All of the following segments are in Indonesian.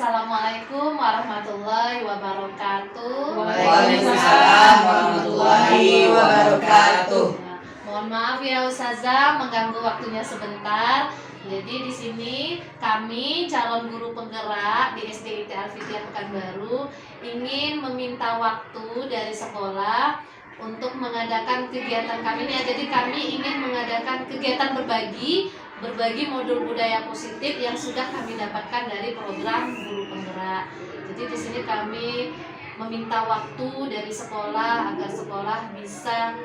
Assalamualaikum warahmatullahi wabarakatuh. Waalaikumsalam warahmatullahi wabarakatuh. Mohon maaf ya Ustazah mengganggu waktunya sebentar. Jadi di sini kami calon guru penggerak di SDIT Al-Fitriyah Pekanbaru ingin meminta waktu dari sekolah untuk mengadakan kegiatan kami ini. Jadi kami ingin mengadakan kegiatan berbagi modul budaya positif yang sudah kami dapatkan dari program guru penggerak. Jadi di sini kami meminta waktu dari sekolah agar sekolah bisa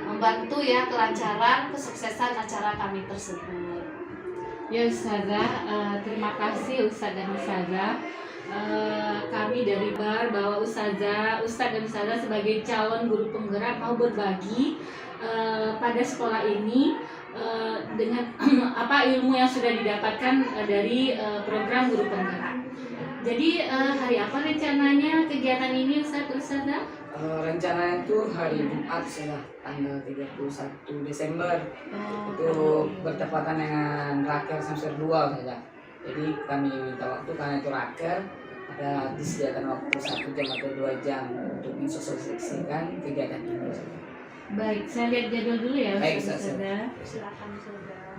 membantu ya kelancaran kesuksesan acara kami tersebut. Ya Ustazah, terima kasih Ustaz dan Ustazah. Kami dari BAR bahwa Ustaz dan Ustazah sebagai calon guru penggerak mau berbagi pada sekolah ini dengan apa ilmu yang sudah didapatkan dari program guru penggerak. Jadi hari apa rencananya kegiatan ini Ustazah? Rencananya itu hari Jumat sudah tanggal 31 Desember. Itu bertepatan dengan Raker semester 2 saja. Jadi kami minta waktu karena itu Raker ada disediakan waktu 1 jam atau 2 jam untuk mensosialisasikan kegiatan ini. Baik, saya lihat jadwal dulu ya Ustazah. Silakan Ustazah.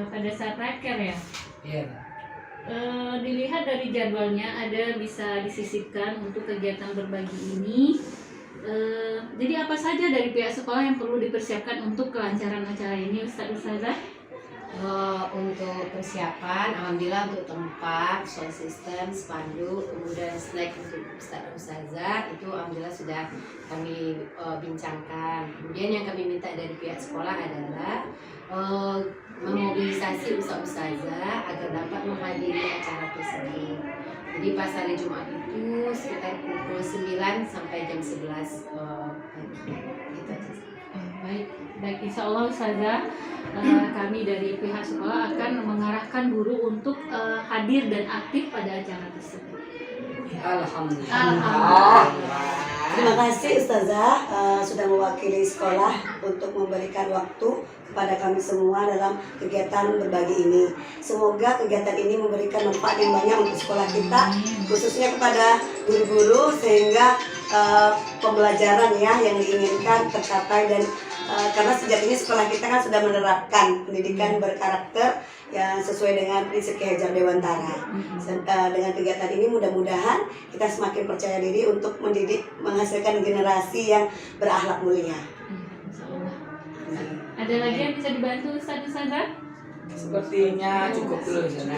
Pada saat Raker ya. Iya. Dilihat dari jadwalnya ada bisa disisipkan untuk kegiatan berbagi ini. Jadi apa saja dari pihak sekolah yang perlu dipersiapkan untuk kelancaran acara ini Ustazah? Untuk persiapan, alhamdulillah untuk tempat, sound system, spanduk, kemudian snack untuk Ustazah itu alhamdulillah sudah kami bincangkan. Kemudian yang kami minta dari pihak sekolah adalah memobilisasi Ustazah agar dapat menghadiri acara tersebut. Jadi pas hari Jumat itu sekitar pukul 9 sampai jam 11 pagi. Gitu aja. Baik, insya Allah Ustazah, kami dari pihak sekolah akan mengarahkan guru untuk hadir dan aktif pada acara tersebut. Alhamdulillah. Terima kasih Ustazah sudah mewakili sekolah untuk memberikan waktu kepada kami semua dalam kegiatan berbagi ini. Semoga kegiatan ini memberikan manfaat yang banyak untuk sekolah kita, khususnya kepada guru-guru sehingga pembelajaran ya yang diinginkan tercapai dan karena sejak ini sekolah kita kan sudah menerapkan pendidikan berkarakter yang sesuai dengan prinsip Ki Hajar Dewantara. Dengan kegiatan ini mudah-mudahan kita semakin percaya diri untuk mendidik, menghasilkan generasi yang berakhlak mulia. Ada lagi yang bisa dibantu Ustazah? Sepertinya cukup dulu Ustazah.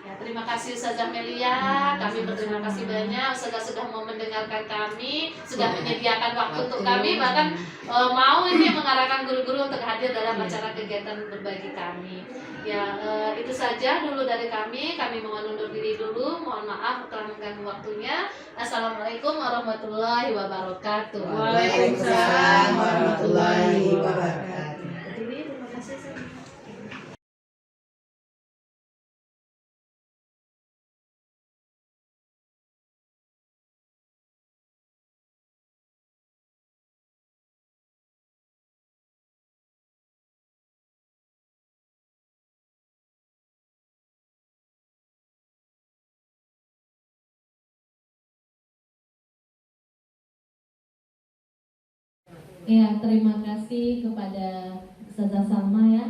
Ya, terima kasih Ustazah Melia. Kami berterima kasih banyak Ustazah sudah mau mendengarkan kami, sudah menyediakan waktu untuk kami, bahkan mau ini mengarahkan guru-guru untuk hadir dalam acara kegiatan berbagi kami. Ya, itu saja dulu dari kami. Kami mohon undur diri dulu. Mohon maaf telah mengganggu waktunya. Assalamualaikum warahmatullahi wabarakatuh. Waalaikumsalam warahmatullahi wabarakatuh. Terima kasih. Ya, terima kasih kepada Ustazah Salma ya.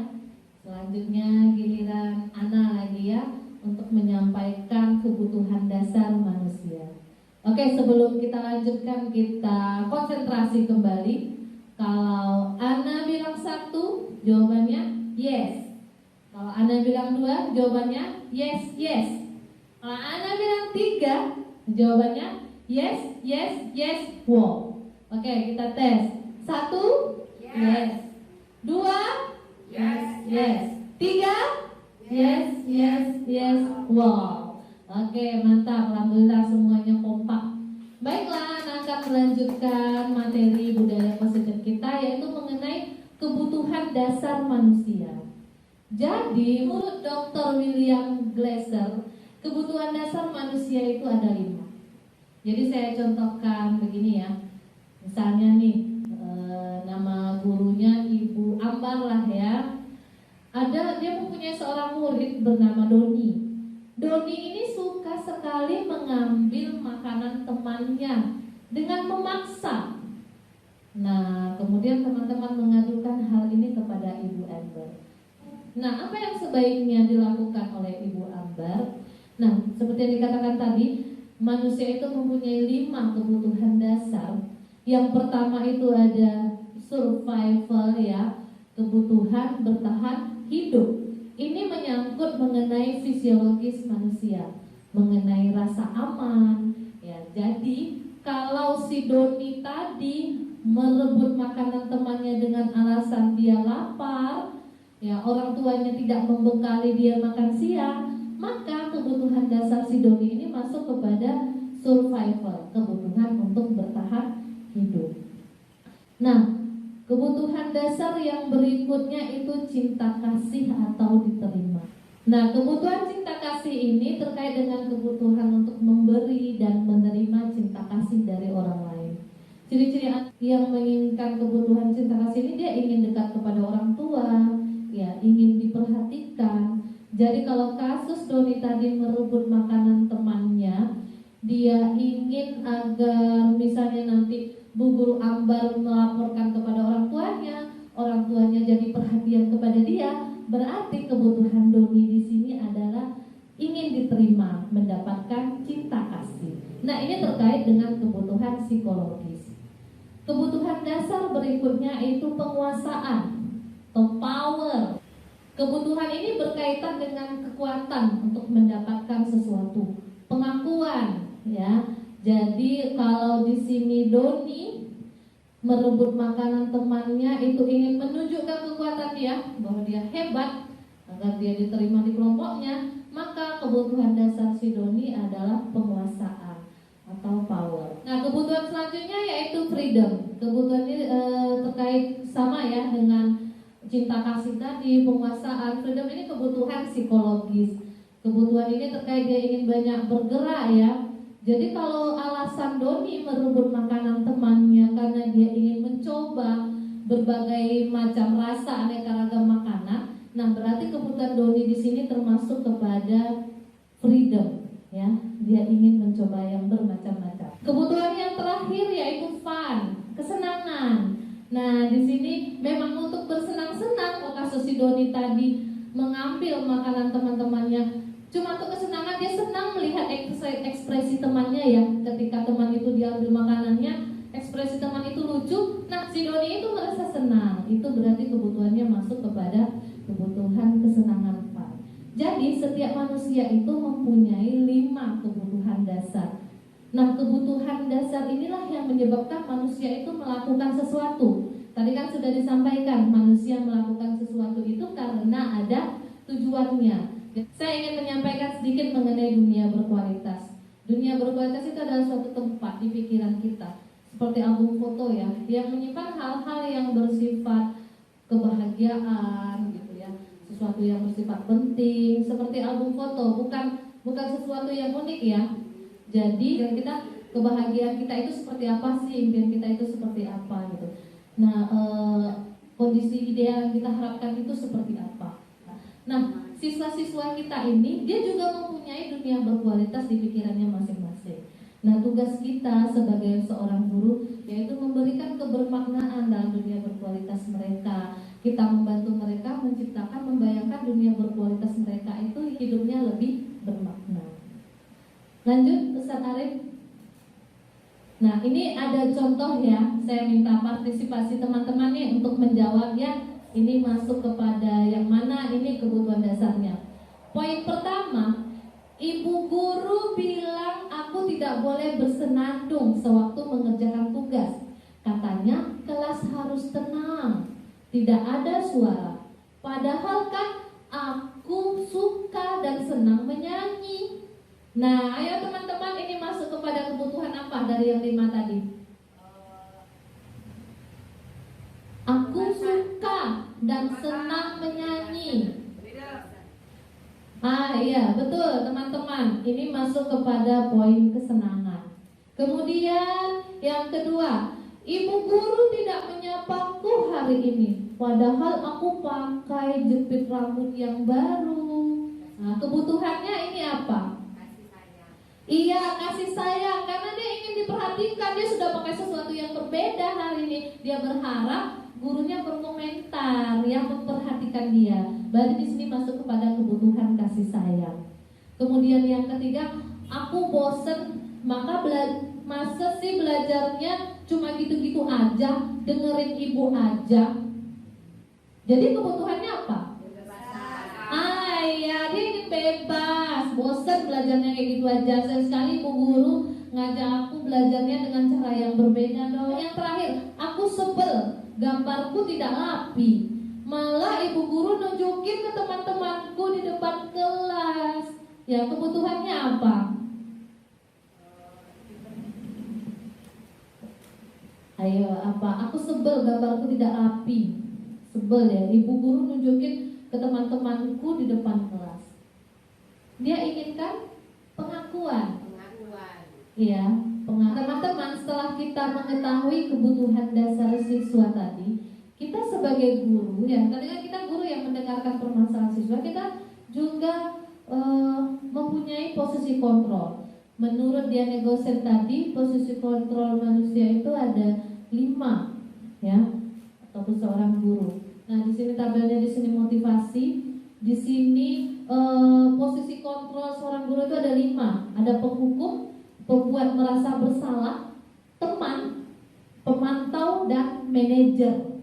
Selanjutnya giliran Ana lagi ya untuk menyampaikan kebutuhan dasar manusia. Oke, sebelum kita lanjutkan kita konsentrasi kembali. Kalau Ana bilang 1, jawabannya yes. Kalau Ana bilang 2, jawabannya yes, yes. Kalau Ana bilang 3, jawabannya yes, yes, yes, wow. Oke, kita tes. 1, yes. 2, yes, yes. 3, yes, yes, yes, wow. Oke, mantap. Alhamdulillah semuanya kompak. Baiklah, Ana akan melanjutkan materi budaya positif kita, yaitu mengenai kebutuhan dasar manusia. Jadi, menurut Dr. William Glasser, kebutuhan dasar manusia itu ada 5. Jadi saya contohkan begini ya. Misalnya nih, nama gurunya Ibu Ambar lah ya. Dia mempunyai seorang murid bernama Doni. Doni ini suka sekali mengambil makanan temannya dengan memaksa. Nah, kemudian teman-teman mengadukan hal ini kepada Ibu Amber. Nah, apa yang sebaiknya dilakukan oleh Ibu Amber? Nah, seperti yang dikatakan tadi, manusia itu mempunyai 5 kebutuhan dasar. Yang pertama itu ada survival ya, kebutuhan bertahan hidup. Ini menyangkut mengenai fisiologis manusia, mengenai rasa aman. Ya, jadi kalau si Doni tadi merebut makanan temannya dengan alasan dia lapar, ya orang tuanya tidak membekali dia makan siang, maka kebutuhan dasar si Doni ini masuk kepada survival, kebutuhan untuk bertahan hidup. Nah, kebutuhan dasar yang berikutnya itu cinta kasih atau diterima. Nah, kebutuhan cinta kasih ini terkait dengan kebutuhan untuk memberi dan menerima cinta kasih dari orang lain. Ciri-ciri yang menginginkan kebutuhan cinta kasih ini, dia ingin dekat kepada orang tua, ya, ingin diperhatikan. Jadi kalau kasus Doni tadi merebut makanan temannya, dia ingin agar misalnya nanti Bu Guru Ambar melaporkan kepada orang tuanya jadi perhatian kepada dia, berarti kebutuhan Doni di sini adalah ingin diterima, mendapatkan cinta kasih. Nah, ini terkait dengan kebutuhan psikologis. Kebutuhan dasar berikutnya itu penguasaan atau power. Kebutuhan ini berkaitan dengan kekuatan untuk mendapatkan sesuatu, pengakuan, ya. Jadi kalau di sini Doni merebut makanan temannya itu ingin menunjukkan kekuatan dia, bahwa dia hebat agar dia diterima di kelompoknya, maka kebutuhan dasar si Doni adalah penguasaan atau power. Nah, kebutuhan selanjutnya yaitu freedom. Kebutuhan ini terkait sama ya dengan cinta kasih tadi, penguasaan. Freedom ini kebutuhan psikologis. Kebutuhan ini terkait dia ingin banyak bergerak ya. Jadi kalau alasan Doni merebut makanan temannya karena dia ingin mencoba berbagai macam rasa aneka ragam makanan, nah berarti kebutuhan Doni di sini termasuk kepada freedom, ya. Dia ingin mencoba yang bermacam-macam. Kebutuhan yang terakhir yaitu fun, kesenangan. Nah di sini memang untuk bersenang-senang. Kalau kasus si Doni tadi mengambil makanan teman-temannya cuma untuk kesenangan, dia senang melihat ekspresi temannya ya. Ketika teman itu diambil makanannya, ekspresi teman itu lucu. Nah, si Doni itu merasa senang. Itu berarti kebutuhannya masuk kepada kebutuhan kesenangan fun. Jadi setiap manusia itu mempunyai 5 kebutuhan dasar. Nah, kebutuhan dasar inilah yang menyebabkan manusia itu melakukan sesuatu. Tadi kan sudah disampaikan, manusia melakukan sesuatu itu karena ada tujuannya. Saya ingin menyampaikan sedikit mengenai dunia berkualitas. Dunia berkualitas itu adalah suatu tempat di pikiran kita, seperti album foto ya, yang menyimpan hal-hal yang bersifat kebahagiaan gitu ya, sesuatu yang bersifat penting, seperti album foto, bukan sesuatu yang unik ya. Jadi kebahagiaan kita itu seperti apa sih, impian kita itu seperti apa gitu. Nah, kondisi ideal yang kita harapkan itu seperti apa. Nah, siswa-siswa kita ini dia juga mempunyai dunia berkualitas di pikirannya masing-masing. Nah, tugas kita sebagai seorang guru yaitu memberikan kebermaknaan dalam dunia berkualitas mereka. Kita membantu mereka menciptakan, membayangkan dunia berkualitas mereka itu hidupnya lebih bermakna. Lanjut, Ustaz Arif. Nah, ini ada contoh ya. Saya minta partisipasi teman-teman nih untuk menjawabnya. Ini masuk kepada yang mana, ini kebutuhan dasarnya. Poin pertama, ibu guru bilang aku tidak boleh bersenandung sewaktu mengerjakan tugas. Katanya kelas harus tenang, tidak ada suara. Padahal kan aku suka dan senang menyanyi. Nah, ayo teman-teman, ini masuk kepada kebutuhan apa dari yang 5 tadi? Aku suka dan senang menyanyi. Iya, betul teman-teman. Ini masuk kepada poin kesenangan. Kemudian yang kedua, ibu guru tidak menyapaku hari ini, padahal aku pakai jepit rambut yang baru. Nah, kebutuhannya ini apa? Iya, kasih sayang, karena dia ingin diperhatikan. Dia sudah pakai sesuatu yang berbeda hari ini. Dia berharap gurunya berkomentar, yang memperhatikan dia. Berarti di sini masuk kepada kebutuhan kasih sayang. Kemudian yang ketiga, aku bosen, maka masa sih belajarnya cuma gitu-gitu aja, dengerin ibu aja. Jadi kebutuhannya apa? Iya, dia ingin bebas, bosan belajarnya kayak gitu aja. Sekali ibu guru ngajak aku belajarnya dengan cara yang berbeda dong. Yang terakhir, aku sebel, gambarku tidak rapi. Malah ibu guru nunjukin ke teman-temanku di depan kelas. Ya, kebutuhannya apa? Ayo, apa? Aku sebel, gambarku tidak rapi. Sebel ya, ibu guru nunjukin ke teman-temanku di depan kelas. Dia inginkan pengakuan. Iya, teman-teman, setelah kita mengetahui kebutuhan dasar siswa tadi, kita sebagai guru ya, tadi kan kita guru yang mendengarkan permasalahan siswa, kita juga mempunyai posisi kontrol. Menurut dia negosiasi tadi, posisi kontrol manusia itu ada 5 ya, ataupun seorang guru. Nah, di sini tabelnya, di sini motivasi, di sini posisi kontrol seorang guru itu ada 5. Ada penghukum, pembuat merasa bersalah, teman, pemantau, dan manajer.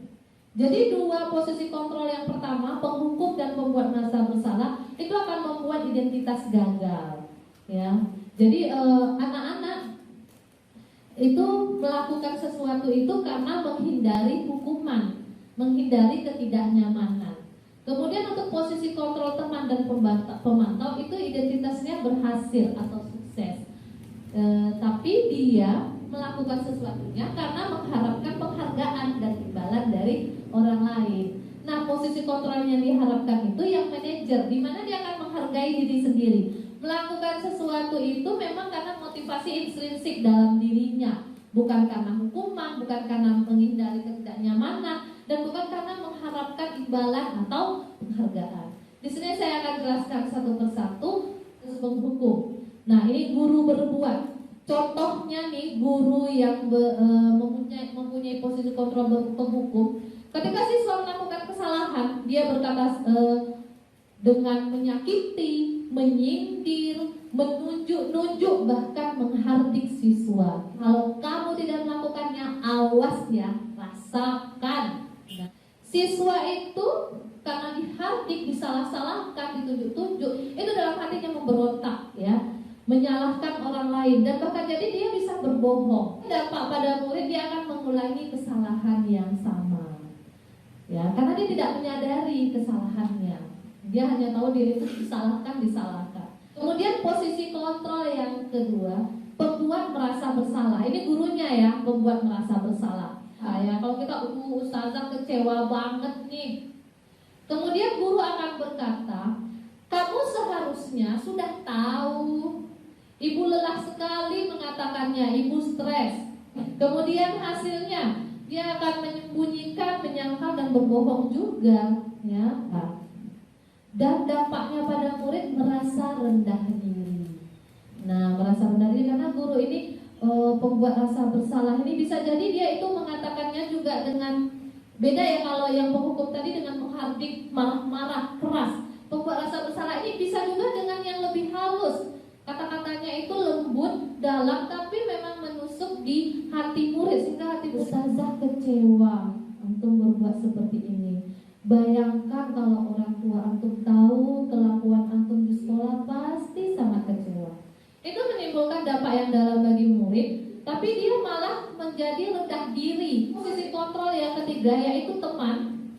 Jadi 2 posisi kontrol yang pertama, penghukum dan pembuat merasa bersalah, itu akan membuat identitas gagal. Ya, jadi anak-anak itu melakukan sesuatu itu karena menghindari hukuman, menghindari ketidaknyamanan. Kemudian untuk posisi kontrol teman dan pemantau itu identitasnya berhasil atau sukses. Tapi dia melakukan sesuatunya karena mengharapkan penghargaan dan imbalan dari orang lain. Nah, posisi kontrol yang diharapkan itu yang manajer, di mana dia akan menghargai diri sendiri. Melakukan sesuatu itu memang karena motivasi intrinsik dalam dirinya, bukan karena hukuman, bukan karena menghindari ketidaknyamanan, dan bukan karena mengharapkan imbalan atau penghargaan. Di sini saya akan jelaskan satu persatu kasus penghukum. Nah, ini guru berbuat. Contohnya nih, guru yang mempunyai posisi kontrol penghukum. Ketika siswa melakukan kesalahan, dia berkata dengan menyakiti, menyindir, menunjuk-nunjuk, bahkan menghardik siswa. Kalau kamu tidak melakukannya, awas ya, rasakan. Nah, siswa itu karena dihardik, disalah-salahkan, ditunjuk-tunjuk, itu dalam hatinya memberontak ya, menyalahkan orang lain, dan bahkan jadi dia bisa berbohong. Dampak pada murid, dia akan mengulangi kesalahan yang sama ya, karena dia tidak menyadari kesalahannya. Dia hanya tahu diri itu disalahkan. Kemudian posisi kontrol yang kedua, pembuat merasa bersalah. Ini gurunya ya, pembuat merasa bersalah. Ya, kalau kita ustazah kecewa banget nih. Kemudian guru akan berkata, kamu seharusnya sudah tahu. Ibu lelah sekali mengatakannya, ibu stres. Kemudian hasilnya dia akan menyembunyikan, menyangkal, dan berbohong juga ya. Dan dampaknya pada murid merasa rendah diri. Nah, merasa rendah diri karena guru ini pembuat rasa bersalah ini bisa jadi dia itu mengatakannya juga dengan beda ya. Kalau yang penghukum tadi dengan menghardik, marah-marah, keras. Pembuat rasa bersalah ini bisa juga dengan yang lebih halus. Kata-katanya itu lembut, dalam, tapi memang menusuk di hati murid sehingga hati ustazah kecewa antum berbuat seperti ini. Bayangkan kalau orang tua antum tahu kelakuan antum di sekolah, pasti sangat kecewa. Itu menimbulkan dampak yang dalam bagi murid, tapi dia malah menjadi rendah diri. Posisi kontrol yang ketiga yaitu teman.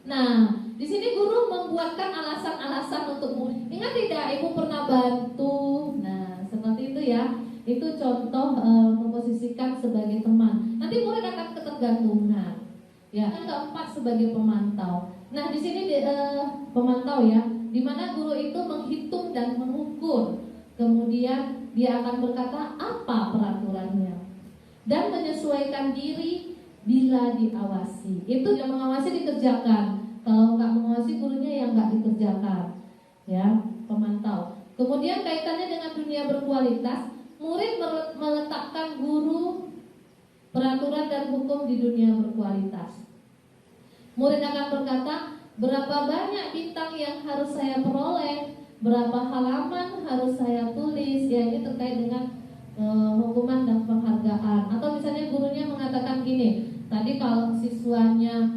Nah, di sini guru membuatkan alasan-alasan untuk murid. Ingat tidak, ibu pernah bantu. Nah, seperti itu ya. Itu contoh memposisikan sebagai teman. Nanti murid akan ketergantungan. Ya, yang keempat sebagai pemantau. Nah, di sini pemantau ya, di mana guru itu menghitung dan mengukur. Kemudian dia akan berkata apa peraturannya dan menyesuaikan diri bila diawasi. Itu yang mengawasi dikerjakan. Kalau nggak mengawasi, gurunya yang nggak dikerjakan. Ya, pemantau. Kemudian kaitannya dengan dunia berkualitas, murid meletakkan guru, peraturan dan hukum di dunia berkualitas. Murid akan berkata, berapa banyak bintang yang harus saya peroleh, berapa halaman harus saya tulis. Ya, ini terkait dengan hukuman dan penghargaan. Atau misalnya gurunya mengatakan gini, tadi kalau siswanya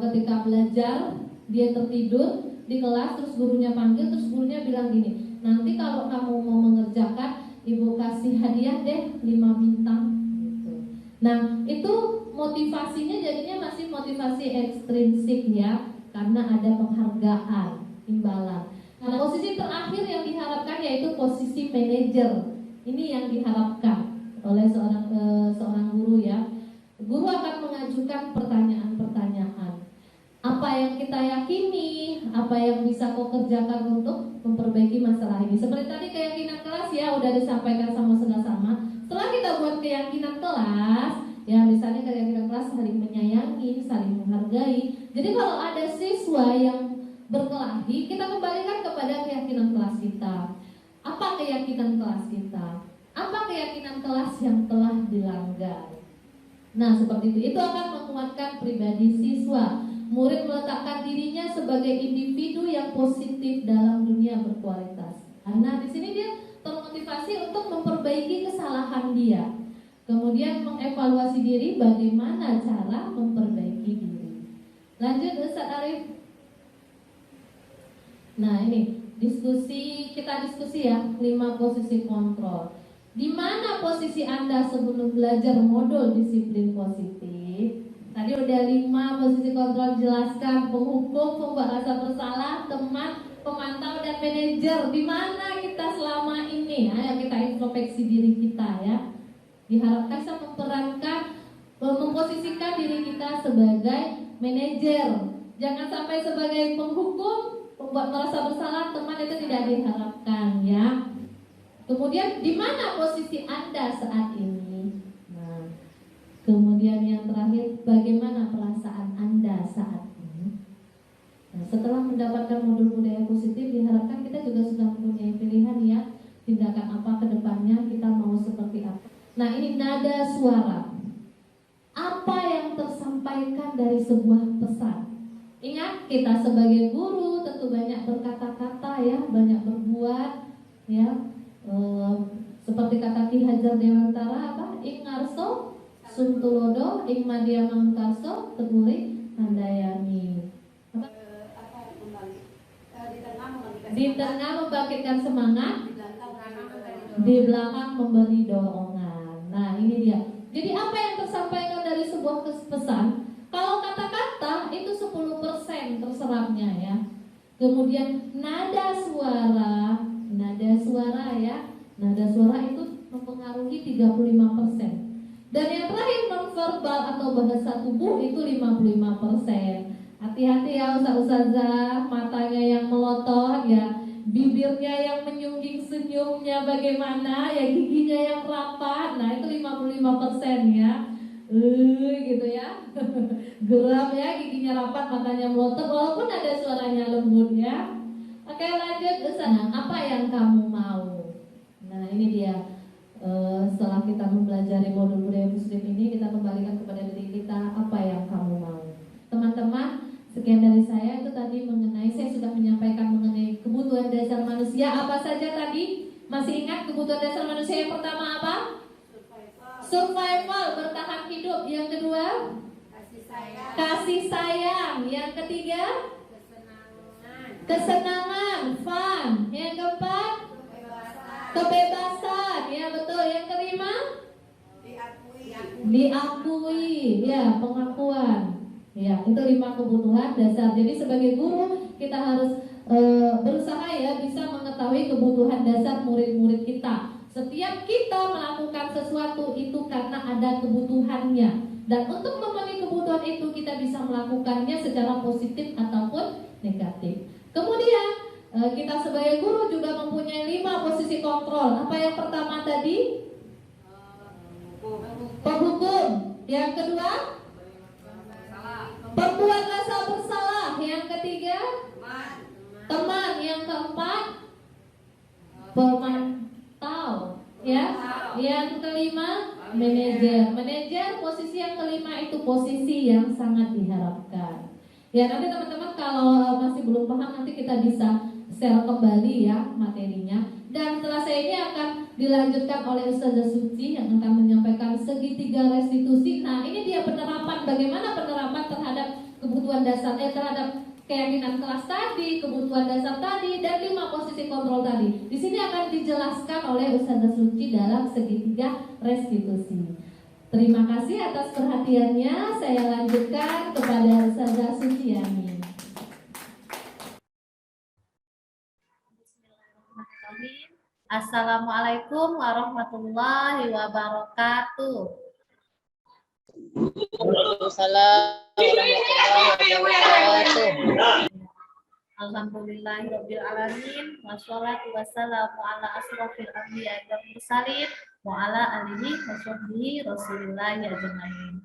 ketika belajar dia tertidur di kelas, terus gurunya panggil, terus gurunya bilang gini, nanti kalau kamu mau mengerjakan, ibu kasih hadiah deh 5 bintang gitu. Nah, itu motivasinya jadinya masih motivasi ekstrinsik ya, karena ada penghargaan, imbalan. Nah, posisi terakhir yang diharapkan yaitu posisi manajer. Ini yang diharapkan oleh seorang guru ya. Guru akan mengajukan pertanyaan-pertanyaan. Apa yang kita yakini, apa yang bisa kau kerjakan untuk memperbaiki masalah ini. Seperti tadi keyakinan kelas ya, udah disampaikan sama. Setelah kita buat keyakinan kelas, ya misalnya keyakinan kelas saling menyayangi, saling menghargai. Jadi kalau ada siswa yang berkelahi, kita kembalikan kepada keyakinan kelas kita. Apa keyakinan kelas kita? Apa keyakinan kelas yang telah dilanggar? Nah, seperti itu akan menguatkan pribadi siswa. Murid meletakkan dirinya sebagai individu yang positif dalam dunia berkualitas. Nah, di sini dia termotivasi untuk memperbaiki kesalahan dia. Kemudian mengevaluasi diri, bagaimana cara memperbaiki diri. Lanjut Ustaz Arif. Nah, ini kita diskusi ya, 5 posisi kontrol. Di mana posisi Anda sebelum belajar modul disiplin positif? Tadi udah 5 posisi kontrol jelaskan, penghukum, pembuat rasa bersalah, teman, pemantau dan manajer. Di mana kita selama ini? Ayo kita introspeksi diri kita ya. Diharapkan bisa memposisikan diri kita sebagai manajer. Jangan sampai sebagai penghukum, membuat merasa bersalah, teman, itu tidak diharapkan ya. Kemudian di mana posisi Anda saat ini? Nah, kemudian yang terakhir, bagaimana perasaan Anda saat ini? Nah, setelah mendapatkan modul budaya positif, diharapkan kita juga sudah mempunyai pilihan ya, tindakan apa ke depannya, kita mau seperti apa. Nah, ini nada suara. Apa yang tersampaikan dari sebuah pesan? Ingat, kita sebagai guru tentu banyak berkata-kata ya, banyak berbuat ya. Seperti kata Ki Hajar Dewantara apa? Ing ngarso suntulodo, ing madya mangkarso teguri handayani. Di tengah membangkitkan semangat, di belakang memberi dorongan. Nah, ini dia. Jadi apa yang tersampaikan dari sebuah pesan? Kalau kata-kata itu 10% terserapnya ya. Kemudian nada suara ya. Nada suara itu mempengaruhi 35%. Dan yang terakhir nonverbal atau bahasa tubuh itu 55%. Hati-hati ya ustazah, matanya yang melotot ya, bibirnya yang menyungging senyumnya bagaimana ya, giginya yang rapat. Nah, itu 55% ya. Gitu ya. Geram ya, giginya rapat, matanya melotot walaupun ada suaranya lembut ya. Oke, lanjut Ustaz. Apa yang kamu mau? Nah, ini dia. Setelah kita mempelajari modul budaya muslim ini, kita kembalikan kepada diri kita, apa yang kamu mau. Teman-teman, sekian dari saya. Itu tadi mengenai, saya sudah menyampaikan mengenai kebutuhan dasar manusia. Apa saja tadi? Masih ingat kebutuhan dasar manusia yang pertama apa? Survival, bertahan hidup. Yang kedua? Kasih sayang. Yang ketiga? Kesenangan, fun. Yang keempat? Kebebasan. Ya betul. Yang kelima? Diakui. Ya, pengakuan. Ya, itu 5 kebutuhan dasar. Jadi sebagai guru kita harus berusaha ya bisa mengetahui kebutuhan dasar murid-murid kita. Setiap kita melakukan sesuatu itu karena ada kebutuhannya. Dan untuk memenuhi kebutuhan itu kita bisa melakukannya secara positif ataupun negatif. Kemudian kita sebagai guru juga mempunyai 5 posisi kontrol. Apa yang pertama tadi? Penghukum. Yang kedua? Pembuat rasa bersalah. Yang ketiga? Teman. Yang keempat? Yang kelima, manajer. Manajer posisi yang kelima itu posisi yang sangat diharapkan. Ya nanti teman-teman kalau masih belum paham nanti kita bisa share kembali ya materinya. Dan setelah saya ini akan dilanjutkan oleh Ustazah Suci yang akan menyampaikan segitiga restitusi. Nah ini dia penerapan, bagaimana penerapan terhadap kebutuhan dasar, terhadap keyakinan kelas tadi, kebutuhan dasar tadi, dan 5 posisi kontrol tadi. Di sini akan dijelaskan oleh Ustazah Suci dalam segitiga restitusi. Terima kasih atas perhatiannya. Saya lanjutkan kepada Ustazah Suciani. Assalamualaikum warahmatullahi wabarakatuh. Waalaikumsalam warahmatullahi wabarakatuh. Alhamdulillahirabbil alamin wassalatu wassalamu ala asrofil anbiya'i wal mursalin wa ala alihi washabbihi rasulillahi ajmain.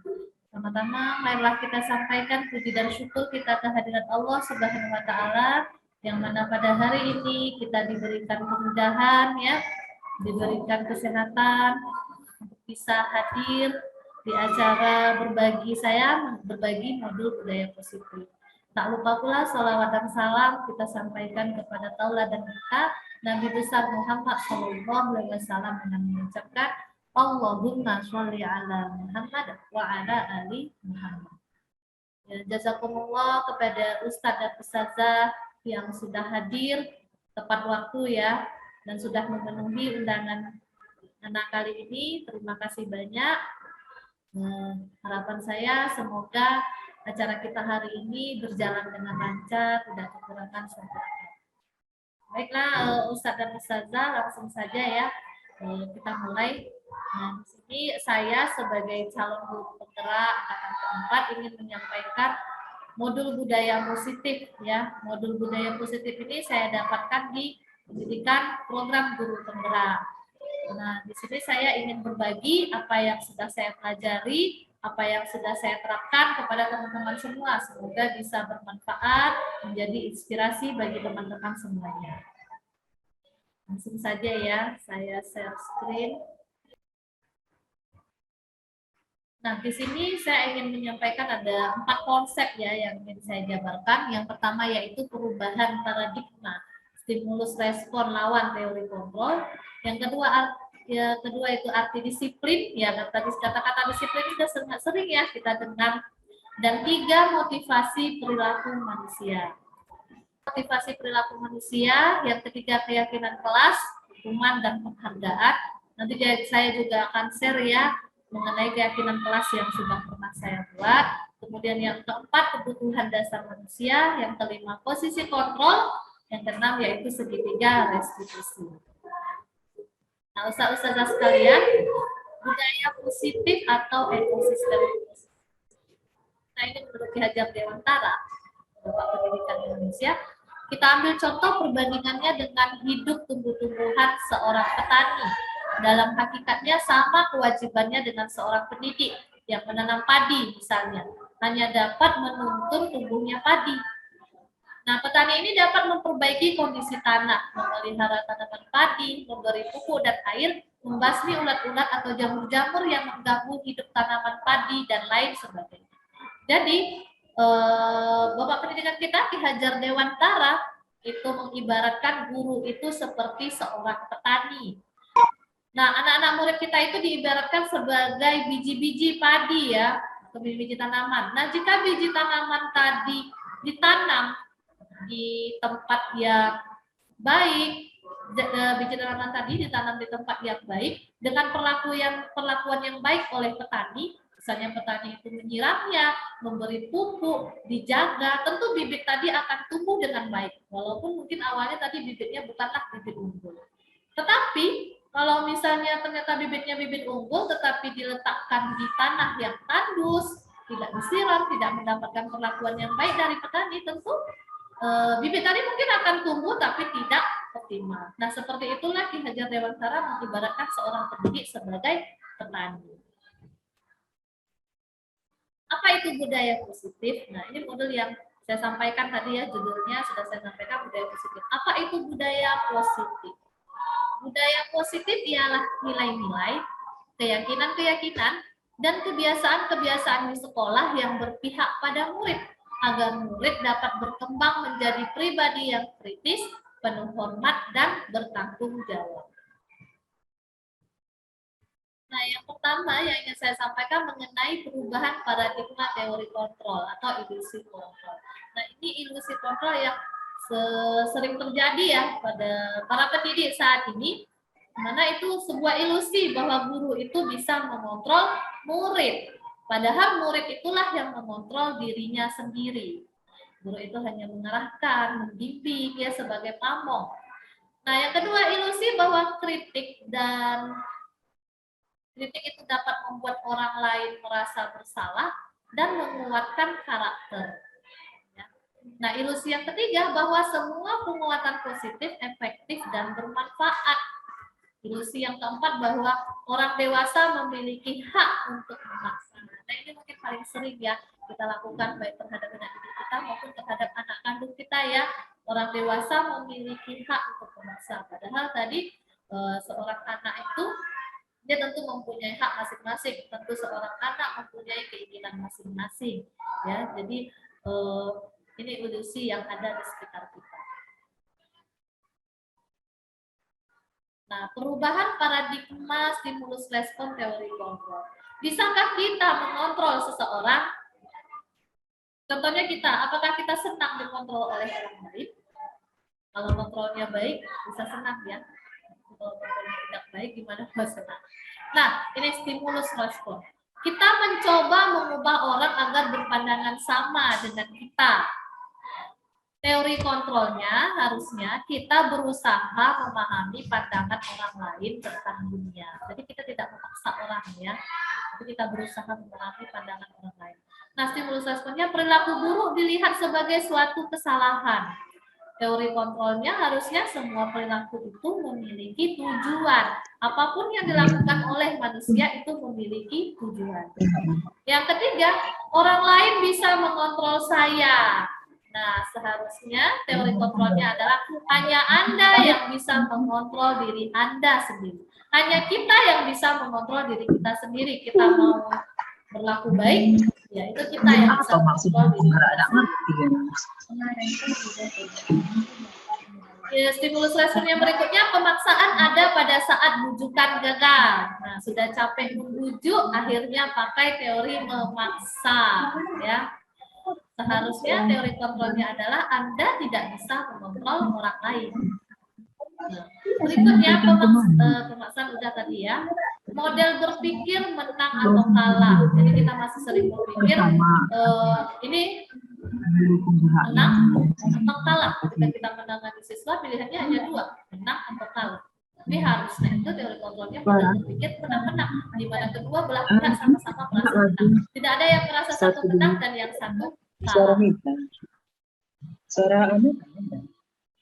Pertama-tama marilah kita sampaikan puji dan syukur kita kehadirat Allah Subhanahu wa taala yang mana pada hari ini kita diberikan kemudahan ya, diberikan kesehatan untuk bisa hadir di acara berbagi modul budaya positif. Tak lupa pula salawat dan salam kita sampaikan kepada tauladan kita Nabi besar Muhammad SAW dengan mengucapkan Allahumma sholli ala Muhammad wa ala ali Muhammad. Ya, jazakumullah kepada Ustadz dan Ustazah yang sudah hadir tepat waktu ya dan sudah memenuhi undangan anak kali ini. Terima kasih banyak. Harapan saya semoga acara kita hari ini berjalan dengan lancar, tidak kekurangan sempurna. Baiklah, Ustadz dan Ustazah langsung saja ya kita mulai. Nah, di sini saya sebagai calon guru penggerak angkatan keempat ingin menyampaikan modul budaya positif ya. Modul budaya positif ini saya dapatkan di pendidikan program guru penggerak. Nah, di sini saya ingin berbagi apa yang sudah saya pelajari, apa yang sudah saya terapkan kepada teman-teman semua. Semoga bisa bermanfaat, menjadi inspirasi bagi teman-teman semuanya. Langsung saja ya, saya share screen. Nah, di sini saya ingin menyampaikan ada 4 konsep ya yang ingin saya jabarkan. Yang pertama yaitu perubahan paradigma, stimulus respon lawan teori kontrol. Yang kedua itu arti disiplin, ya tadi kata-kata disiplin sudah sering ya kita dengar. Dan 3 motivasi perilaku manusia. Motivasi perilaku manusia, yang ketiga keyakinan kelas, hukuman dan penghargaan. Nanti saya juga akan share ya mengenai keyakinan kelas yang sudah pernah saya buat. Kemudian yang keempat kebutuhan dasar manusia, yang kelima posisi kontrol, yang keenam yaitu segitiga restitusi. Nah, Ustazah sekalian, budaya positif atau ekosistem positif. Nah, ini menurut Ki Hajar Dewantara, Bapak Pendidikan Indonesia, kita ambil contoh perbandingannya dengan hidup tumbuh-tumbuhan seorang petani. Dalam hakikatnya sama kewajibannya dengan seorang pendidik yang menanam padi misalnya, hanya dapat menuntun tumbuhnya padi. Nah, petani ini dapat memperbaiki kondisi tanah, memelihara tanaman padi, memberi pupuk dan air, membasmi ulat-ulat atau jamur-jamur yang mengganggu hidup tanaman padi dan lain sebagainya. Jadi, Bapak Pendidikan kita Ki Hajar Dewantara itu mengibaratkan guru itu seperti seorang petani. Nah, anak-anak murid kita itu diibaratkan sebagai biji-biji padi ya, atau biji-biji tanaman. Nah, jika biji tanaman tadi ditanam di tempat yang baik, biji tanaman tadi ditanam di tempat yang baik dengan perlakuan yang baik oleh petani, misalnya petani itu menyiramnya, memberi pupuk, dijaga, tentu bibit tadi akan tumbuh dengan baik. Walaupun mungkin awalnya tadi bibitnya bukanlah bibit unggul. Tetapi kalau misalnya ternyata bibitnya bibit unggul tetapi diletakkan di tanah yang tandus, tidak disiram, tidak mendapatkan perlakuan yang baik dari petani, tentu bibit tadi mungkin akan tumbuh tapi tidak optimal. Nah, seperti itulah Ki Hajar Dewantara mengibaratkan seorang pendidik sebagai petani. Apa itu budaya positif? Nah, ini model yang saya sampaikan tadi ya, judulnya sudah saya sampaikan budaya positif. Apa itu budaya positif? Budaya positif ialah nilai-nilai, keyakinan-keyakinan, dan kebiasaan-kebiasaan di sekolah yang berpihak pada murid, agar murid dapat berkembang menjadi pribadi yang kritis, penuh hormat, dan bertanggung jawab. Nah, yang pertama yang ingin saya sampaikan mengenai perubahan paradigma teori kontrol atau ilusi kontrol. Nah, ini ilusi kontrol yang sering terjadi ya pada para pendidik saat ini, mana itu sebuah ilusi bahwa guru itu bisa mengontrol murid. Padahal murid itulah yang mengontrol dirinya sendiri. Guru itu hanya mengarahkan, membimbing dia sebagai pamong. Nah, yang kedua ilusi bahwa kritik itu dapat membuat orang lain merasa bersalah dan menguatkan karakter. Nah, ilusi yang ketiga bahwa semua penguatan positif efektif dan bermanfaat. Ilusi yang keempat bahwa orang dewasa memiliki hak untuk memaksa. Nah, ini mungkin paling sering ya kita lakukan baik terhadap anak didik kita maupun terhadap anak kandung kita ya. Orang dewasa memiliki hak untuk memaksa. Padahal tadi seorang anak itu dia tentu mempunyai hak masing-masing, tentu seorang anak mempunyai keinginan masing-masing, ya. Jadi ini ilusi yang ada di sekitar kita. Nah, perubahan paradigma stimulus respon teori kontrol. Bisakah kita mengontrol seseorang? Contohnya kita, apakah kita senang dikontrol oleh orang lain? Kalau kontrolnya baik, bisa senang ya. Kalau kontrolnya tidak baik, gimana bisa senang? Nah, ini stimulus respon. Kita mencoba mengubah orang agar berpandangan sama dengan kita. Teori kontrolnya harusnya kita berusaha memahami pandangan orang lain tentang dunia. Jadi kita tidak memaksa orang ya, tapi kita berusaha memahami pandangan orang lain. Nah, stimulus responnya perilaku buruk dilihat sebagai suatu kesalahan. Teori kontrolnya harusnya semua perilaku itu memiliki tujuan. Apapun yang dilakukan oleh manusia itu memiliki tujuan. Yang ketiga, orang lain bisa mengontrol saya. Nah, seharusnya teori kontrolnya adalah hanya Anda yang bisa mengontrol diri Anda sendiri. Hanya kita yang bisa mengontrol diri kita sendiri. Kita mau berlaku baik, ya itu kita yang bisa mengontrol diri kita sendiri. Ya, stimulus respon yang berikutnya, pemaksaan ada pada saat bujukan gagal. Nah, sudah capek membujuk, akhirnya pakai teori memaksa, ya. Seharusnya teori kontrolnya adalah Anda tidak bisa mengontrol orang lain. Nah, berikutnya pemaksaan udah tadi ya. Model berpikir menang atau kalah. Jadi kita masih sering berpikir ini menang atau kalah. Ketika kita menangani siswa, pilihannya hanya dua, menang atau kalah. Tapi harusnya itu teori kontrolnya kita berpikir menang-menang, di mana kedua belah pihak sama-sama merasa menang. Tidak ada yang merasa satu menang dan yang satu kalah.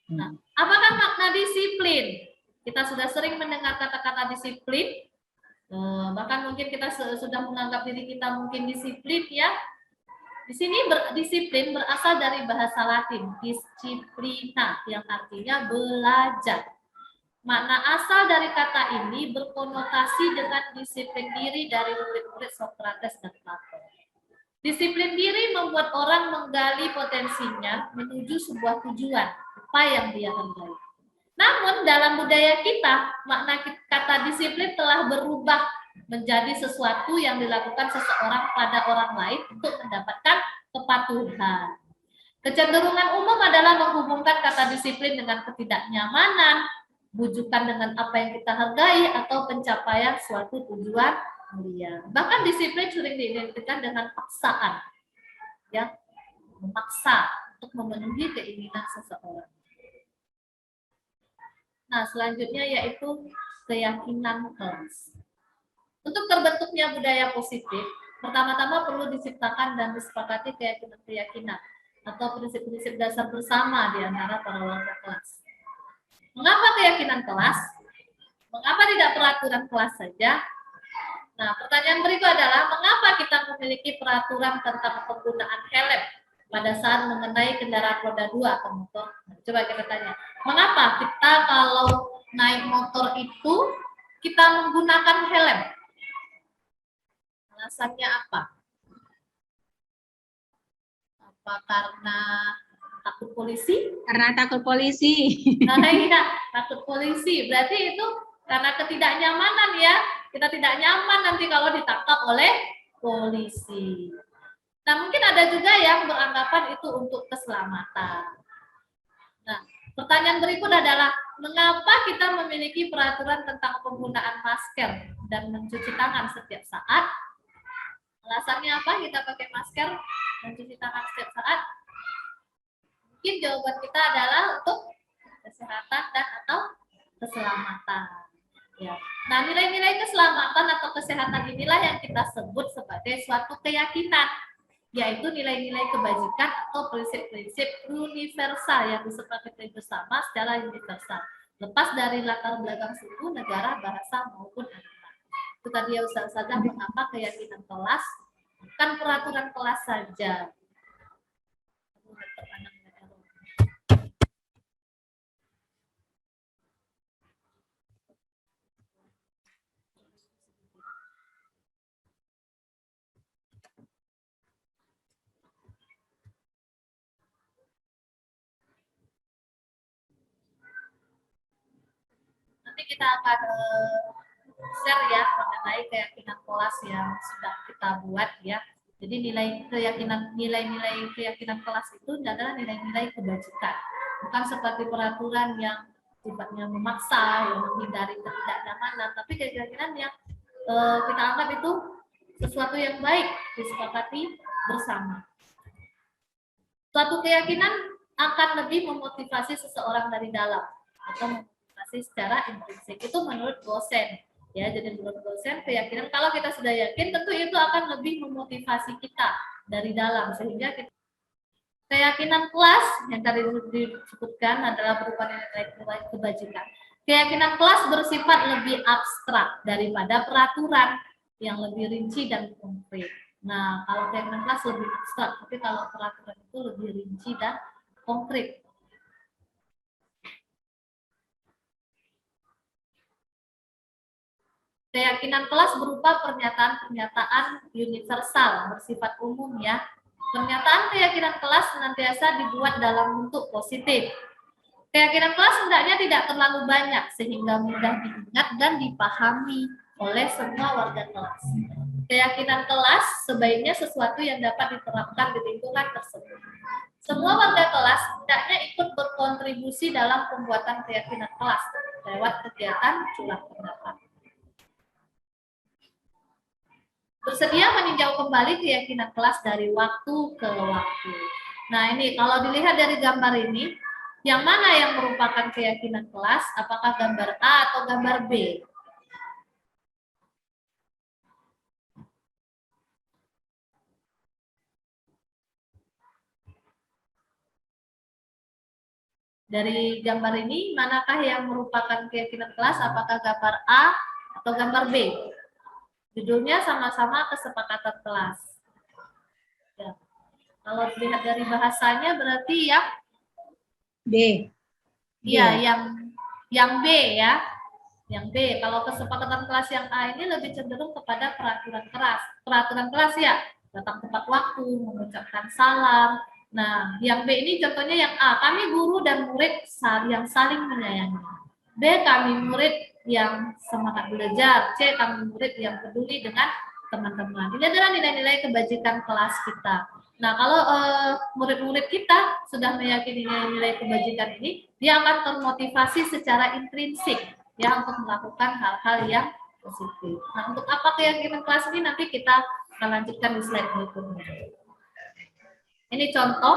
Nah, apakah makna disiplin? Kita sudah sering mendengar kata-kata disiplin. Bahkan mungkin kita sudah menganggap diri kita mungkin disiplin ya. Di sini disiplin berasal dari bahasa Latin, disciplina, yang artinya belajar. Makna asal dari kata ini berkonotasi dengan disiplin diri dari murid-murid Socrates dan Plato. Disiplin diri membuat orang menggali potensinya menuju sebuah tujuan, apa yang dia hargai. Namun dalam budaya kita, makna kata disiplin telah berubah menjadi sesuatu yang dilakukan seseorang pada orang lain untuk mendapatkan kepatuhan. Kecenderungan umum adalah menghubungkan kata disiplin dengan ketidaknyamanan, bujukan dengan apa yang kita hargai, atau pencapaian suatu tujuan mulia. Bahkan disiplin sering diidentikan dengan paksaan, ya, memaksa untuk memenuhi keinginan seseorang. Nah, selanjutnya yaitu keyakinan kelas. Untuk terbentuknya budaya positif, pertama-tama perlu diciptakan dan disepakati keyakinan-keyakinan atau prinsip-prinsip dasar bersama di antara para warga kelas. Mengapa keyakinan kelas? Mengapa tidak peraturan kelas saja? Nah, pertanyaan berikut adalah, mengapa kita memiliki peraturan tentang penggunaan helm pada saat mengenai kendaraan roda 2 atau motor? Coba kita tanya, mengapa kita kalau naik motor itu kita menggunakan helm? Alasannya apa? Apa karena takut polisi? Karena takut polisi. Nah, iya, takut polisi. Berarti itu karena ketidaknyamanan ya. Kita tidak nyaman nanti kalau ditangkap oleh polisi. Nah, mungkin ada juga yang beranggapan itu untuk keselamatan. Nah, pertanyaan berikut adalah, mengapa kita memiliki peraturan tentang penggunaan masker dan mencuci tangan setiap saat? Alasannya apa kita pakai masker dan cuci tangan setiap saat? Mungkin jawaban kita adalah untuk kesehatan dan atau keselamatan. Ya. Nah, nilai-nilai keselamatan atau kesehatan inilah yang kita sebut sebagai suatu keyakinan, yaitu nilai-nilai kebajikan atau prinsip-prinsip universal yang disepakati bersama secara universal, lepas dari latar belakang suku, negara, bahasa maupun agama. Itu tadi ya Ustaz saja mengapa keyakinan kelas bukan peraturan kelas saja. Nanti kita akan share ya mengenai keyakinan kelas yang sudah kita buat ya. Jadi nilai-nilai keyakinan kelas itu adalah nilai-nilai kebajikan, bukan seperti peraturan yang sifatnya memaksa, yang menghindari ketidaknyamanan, tapi keyakinan yang kita anggap itu sesuatu yang baik disepakati bersama. Suatu keyakinan akan lebih memotivasi seseorang dari dalam atau secara intrinsik, itu menurut dosen ya. Jadi menurut dosen keyakinan, kalau kita sudah yakin tentu itu akan lebih memotivasi kita dari dalam, sehingga kita, keyakinan kelas yang tadi disebutkan adalah berupa nilai kebajikan. Keyakinan kelas bersifat lebih abstrak daripada peraturan yang lebih rinci dan konkret. Nah, kalau keyakinan kelas lebih abstrak, tapi kalau peraturan itu lebih rinci dan konkret. Keyakinan kelas berupa pernyataan-pernyataan universal, bersifat umum ya. Pernyataan keyakinan kelas senantiasa dibuat dalam bentuk positif. Keyakinan kelas hendaknya tidak terlalu banyak, sehingga mudah diingat dan dipahami oleh semua warga kelas. Keyakinan kelas sebaiknya sesuatu yang dapat diterapkan di lingkungan tersebut. Semua warga kelas hendaknya ikut berkontribusi dalam pembuatan keyakinan kelas lewat kegiatan curah pendapat. Bersedia meninjau kembali keyakinan kelas dari waktu ke waktu. Nah, ini kalau dilihat dari gambar ini, yang mana yang merupakan keyakinan kelas? Apakah gambar A atau gambar B? Dari gambar ini, manakah yang merupakan keyakinan kelas? Apakah gambar A atau gambar B? Judulnya sama-sama kesepakatan kelas. Ya. Kalau dilihat dari bahasanya berarti ya B. Iya, yang B ya. Yang B. Kalau kesepakatan kelas yang A ini lebih cenderung kepada peraturan kelas. Peraturan kelas ya, datang tepat waktu, mengucapkan salam. Nah, yang B ini contohnya yang A. Kami guru dan murid yang saling menyayangi. B. Kami murid yang semangat belajar. C. Kami murid yang peduli dengan teman-teman. Ini adalah nilai-nilai kebajikan kelas kita. Nah, kalau murid-murid kita sudah meyakini nilai-nilai kebajikan ini, dia akan termotivasi secara intrinsik ya untuk melakukan hal-hal yang positif. Nah, untuk apa keyakinan kelas ini nanti kita akan lanjutkan di slide berikutnya. Ini contoh.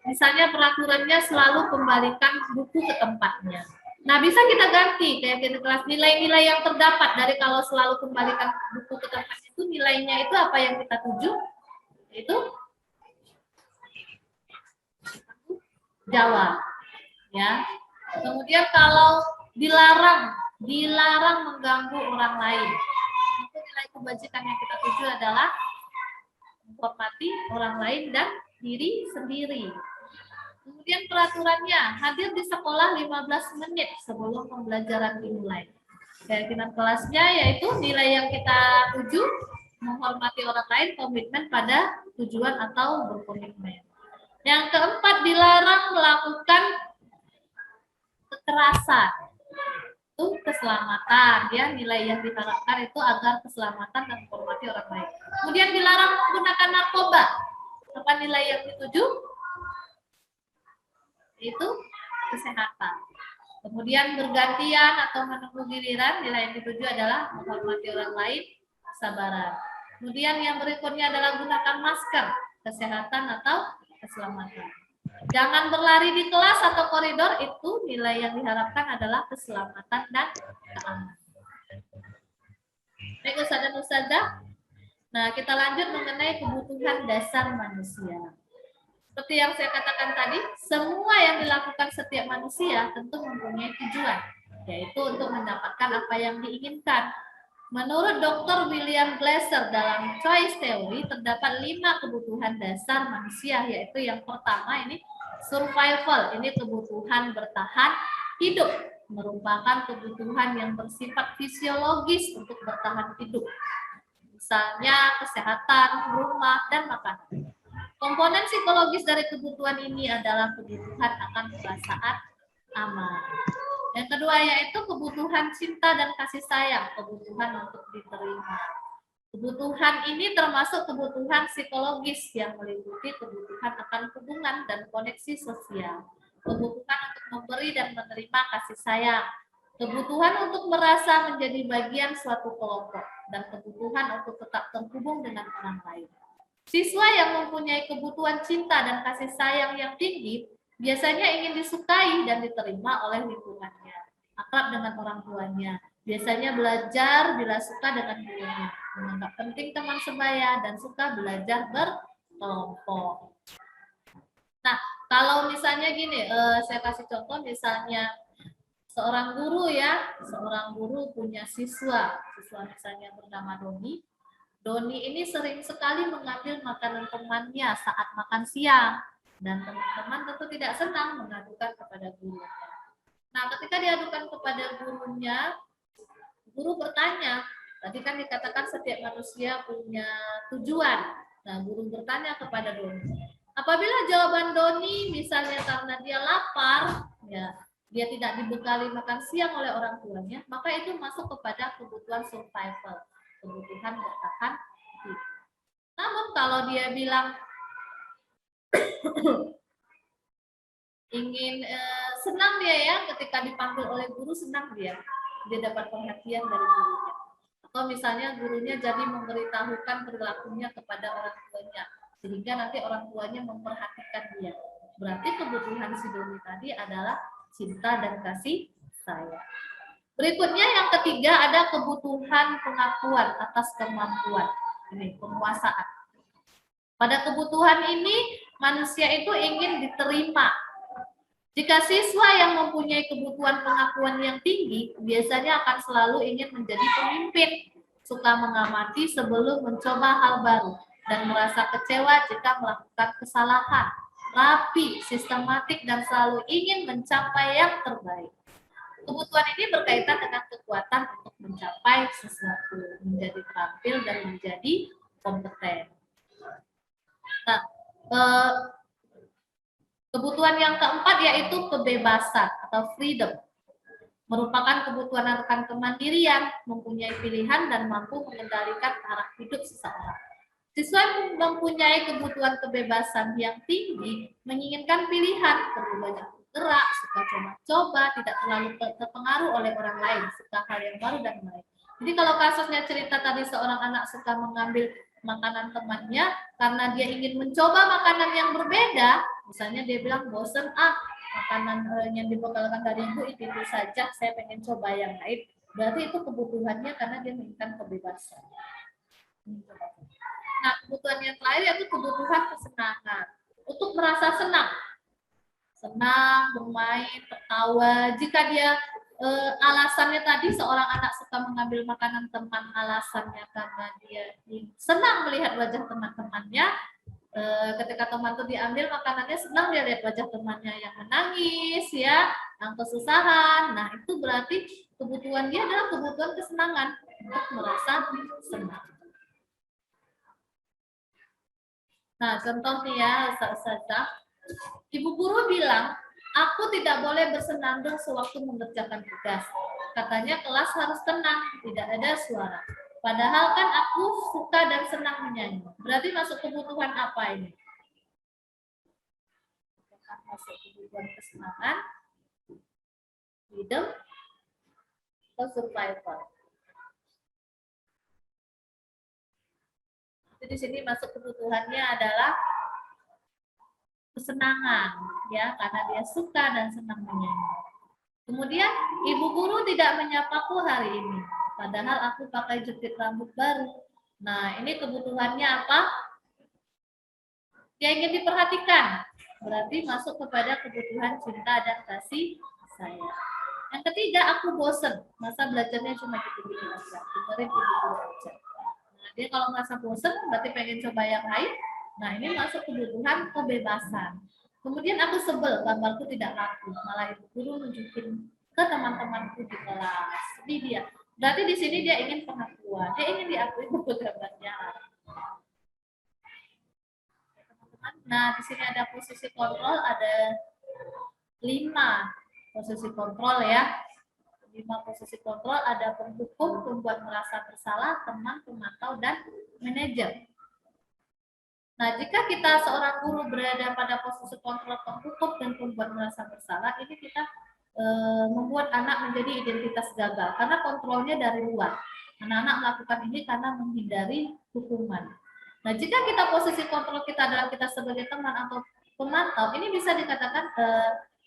Misalnya peraturannya selalu kembalikan buku ke tempatnya. Nah, bisa kita ganti keyakinan kelas, nilai-nilai yang terdapat dari kalau selalu kembalikan buku ke tempatnya itu, nilainya itu apa yang kita tuju? Itu jawab. Ya. Kemudian kalau dilarang mengganggu orang lain, itu nilai kebajikan yang kita tuju adalah menghormati orang lain dan diri sendiri. Kemudian peraturannya, hadir di sekolah 15 menit sebelum pembelajaran dimulai. Keyakinan kelasnya yaitu nilai yang kita tuju, menghormati orang lain, komitmen pada tujuan atau berkomitmen. Yang keempat, dilarang melakukan kekerasan. Itu keselamatan, ya, nilai yang diharapkan itu agar keselamatan dan menghormati orang lain. Kemudian dilarang menggunakan narkoba. Apa nilai yang dituju? Itu kesehatan. Kemudian bergantian atau menunggu giliran, nilai yang dituju adalah menghormati orang lain, kesabaran. Kemudian yang berikutnya adalah gunakan masker, kesehatan atau keselamatan. Jangan berlari di kelas atau koridor, itu nilai yang diharapkan adalah keselamatan dan keamanan. Baik Ustaz dan Ustazah, nah kita lanjut mengenai kebutuhan dasar manusia. Seperti yang saya katakan tadi, semua yang dilakukan setiap manusia tentu mempunyai tujuan, yaitu untuk mendapatkan apa yang diinginkan. Menurut Dr. William Glasser dalam Choice Theory, terdapat 5 kebutuhan dasar manusia, yaitu yang pertama ini survival, ini kebutuhan bertahan hidup, merupakan kebutuhan yang bersifat fisiologis untuk bertahan hidup. Misalnya kesehatan, rumah, dan makanan. Komponen psikologis dari kebutuhan ini adalah kebutuhan akan perasaan aman. Yang kedua yaitu kebutuhan cinta dan kasih sayang, kebutuhan untuk diterima. Kebutuhan ini termasuk kebutuhan psikologis yang meliputi kebutuhan akan hubungan dan koneksi sosial, kebutuhan untuk memberi dan menerima kasih sayang, kebutuhan untuk merasa menjadi bagian suatu kelompok, dan kebutuhan untuk tetap terhubung dengan orang lain. Siswa yang mempunyai kebutuhan cinta dan kasih sayang yang tinggi biasanya ingin disukai dan diterima oleh lingkungannya, akrab dengan orang tuanya, biasanya belajar bila suka dengan gurunya, menganggap penting teman sebaya, dan suka belajar berkelompok. Nah, kalau misalnya gini, saya kasih contoh misalnya seorang guru ya, seorang guru punya siswa misalnya bernama Doni. Doni ini sering sekali mengambil makanan temannya saat makan siang, dan teman-teman tentu tidak senang mengadukan kepada gurunya. Nah, ketika diadukan kepada gurunya, guru bertanya, tadi kan dikatakan setiap manusia punya tujuan. Nah, guru bertanya kepada Doni, apabila jawaban Doni misalnya karena dia lapar, ya dia tidak dibekali makan siang oleh orang tuanya, maka itu masuk kepada kebutuhan survival, kebutuhan bertahan hidup. Namun kalau dia bilang ingin senang dia ya ketika dipanggil oleh guru, senang dia dapat perhatian dari gurunya. Atau misalnya gurunya jadi memberitahukan perilakunya kepada orang tuanya, sehingga nanti orang tuanya memperhatikan dia. Berarti kebutuhan si Doni tadi adalah cinta dan kasih sayang. Berikutnya yang ketiga ada kebutuhan pengakuan atas kemampuan. Ini penguasaan. Pada kebutuhan ini manusia itu ingin diterima. Jika siswa yang mempunyai kebutuhan pengakuan yang tinggi, biasanya akan selalu ingin menjadi pemimpin, suka mengamati sebelum mencoba hal baru, dan merasa kecewa jika melakukan kesalahan, rapi, sistematik, dan selalu ingin mencapai yang terbaik. Kebutuhan ini berkaitan dengan kekuatan untuk mencapai sesuatu, menjadi terampil dan menjadi kompeten. Nah, kebutuhan yang keempat yaitu kebebasan atau freedom. Merupakan kebutuhan akan kemandirian, mempunyai pilihan dan mampu mengendalikan arah hidup seseorang. Siswa yang mempunyai kebutuhan kebebasan yang tinggi, menginginkan pilihan, perlu banyak bergerak, suka coba-coba, tidak terlalu terpengaruh oleh orang lain, suka hal yang baru dan baik. Jadi kalau kasusnya cerita tadi seorang anak suka mengambil makanan temannya karena dia ingin mencoba makanan yang berbeda, misalnya dia bilang bosen makanan yang dibekalkan dari ibu itu saja, saya pengen coba yang lain, berarti itu kebutuhannya karena dia menginginkan kebebasan. Nah, kebutuhan yang terakhir yaitu kebutuhan kesenangan, untuk merasa senang, bermain, tertawa. Jika dia alasannya tadi seorang anak suka mengambil makanan teman, alasannya karena dia senang melihat wajah teman-temannya, Ketika teman itu diambil makanannya, senang dia lihat wajah temannya yang menangis ya, yang kesusahan. Nah, itu berarti kebutuhan dia adalah kebutuhan kesenangan untuk merasa senang. Nah, contoh nih ya, Ustazah, ibu guru bilang, aku tidak boleh bersenandung sewaktu mengerjakan tugas. Katanya kelas harus tenang, tidak ada suara. Padahal kan aku suka dan senang menyanyi. Berarti masuk kebutuhan apa ini? Masuk kebutuhan kesenangan, freedom, atau survival. Jadi di sini masuk kebutuhannya adalah kesenangan, ya, karena dia suka dan senang menyanyi. Kemudian ibu guru tidak menyapaku hari ini, padahal aku pakai jepit rambut baru. Nah, ini kebutuhannya apa? Dia ingin diperhatikan, berarti masuk kepada kebutuhan cinta dan kasih sayang. Yang ketiga, aku bosen, masa belajarnya cuma gitu-gitu aja, dengerin ibu guru aja. Nah, dia kalau merasa bosen, berarti pengen coba yang lain. Nah, ini masuk kebutuhan kebebasan. Kemudian aku sebel, gambarku tidak laku, malah ibu guru nunjukin ke teman-temanku di kelas. Ini dia. Berarti di sini dia ingin pengakuan, dia ingin diakui bahwa gambarnya. Nah, di sini ada posisi kontrol, ada 5 posisi kontrol ya. 5 posisi kontrol, ada penghukum, pembuat merasa bersalah, teman, pemantau, dan manajer. Nah, jika kita seorang guru berada pada posisi kontrol, penghukum, dan pembuat merasa bersalah, ini kita membuat anak menjadi identitas gagal, karena kontrolnya dari luar. Anak-anak melakukan ini karena menghindari hukuman. Nah, jika kita posisi kontrol kita adalah kita sebagai teman atau pemantau, ini bisa dikatakan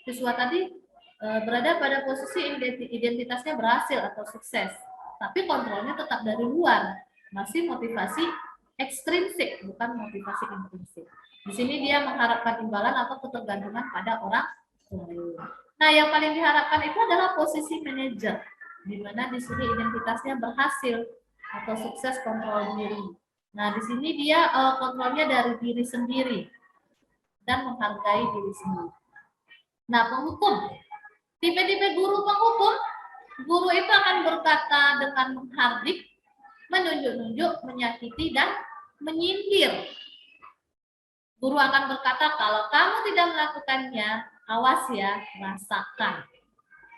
siswa tadi berada pada posisi identitasnya berhasil atau sukses, tapi kontrolnya tetap dari luar, masih motivasi ekstrinsik, bukan motivasi intrinsik. Di sini dia mengharapkan imbalan atau ketergantungan pada orang lain. Nah, yang paling diharapkan itu adalah posisi manajer, di mana di sini identitasnya berhasil atau sukses kontrol diri. Nah, di sini dia kontrolnya dari diri sendiri dan menghargai diri sendiri. Nah, penghukum. Tipe-tipe guru penghukum, guru itu akan berkata dengan menghardik, menunjuk-nunjuk, menyakiti, dan menyindir. Guru akan berkata, kalau kamu tidak melakukannya, awas ya, rasakan.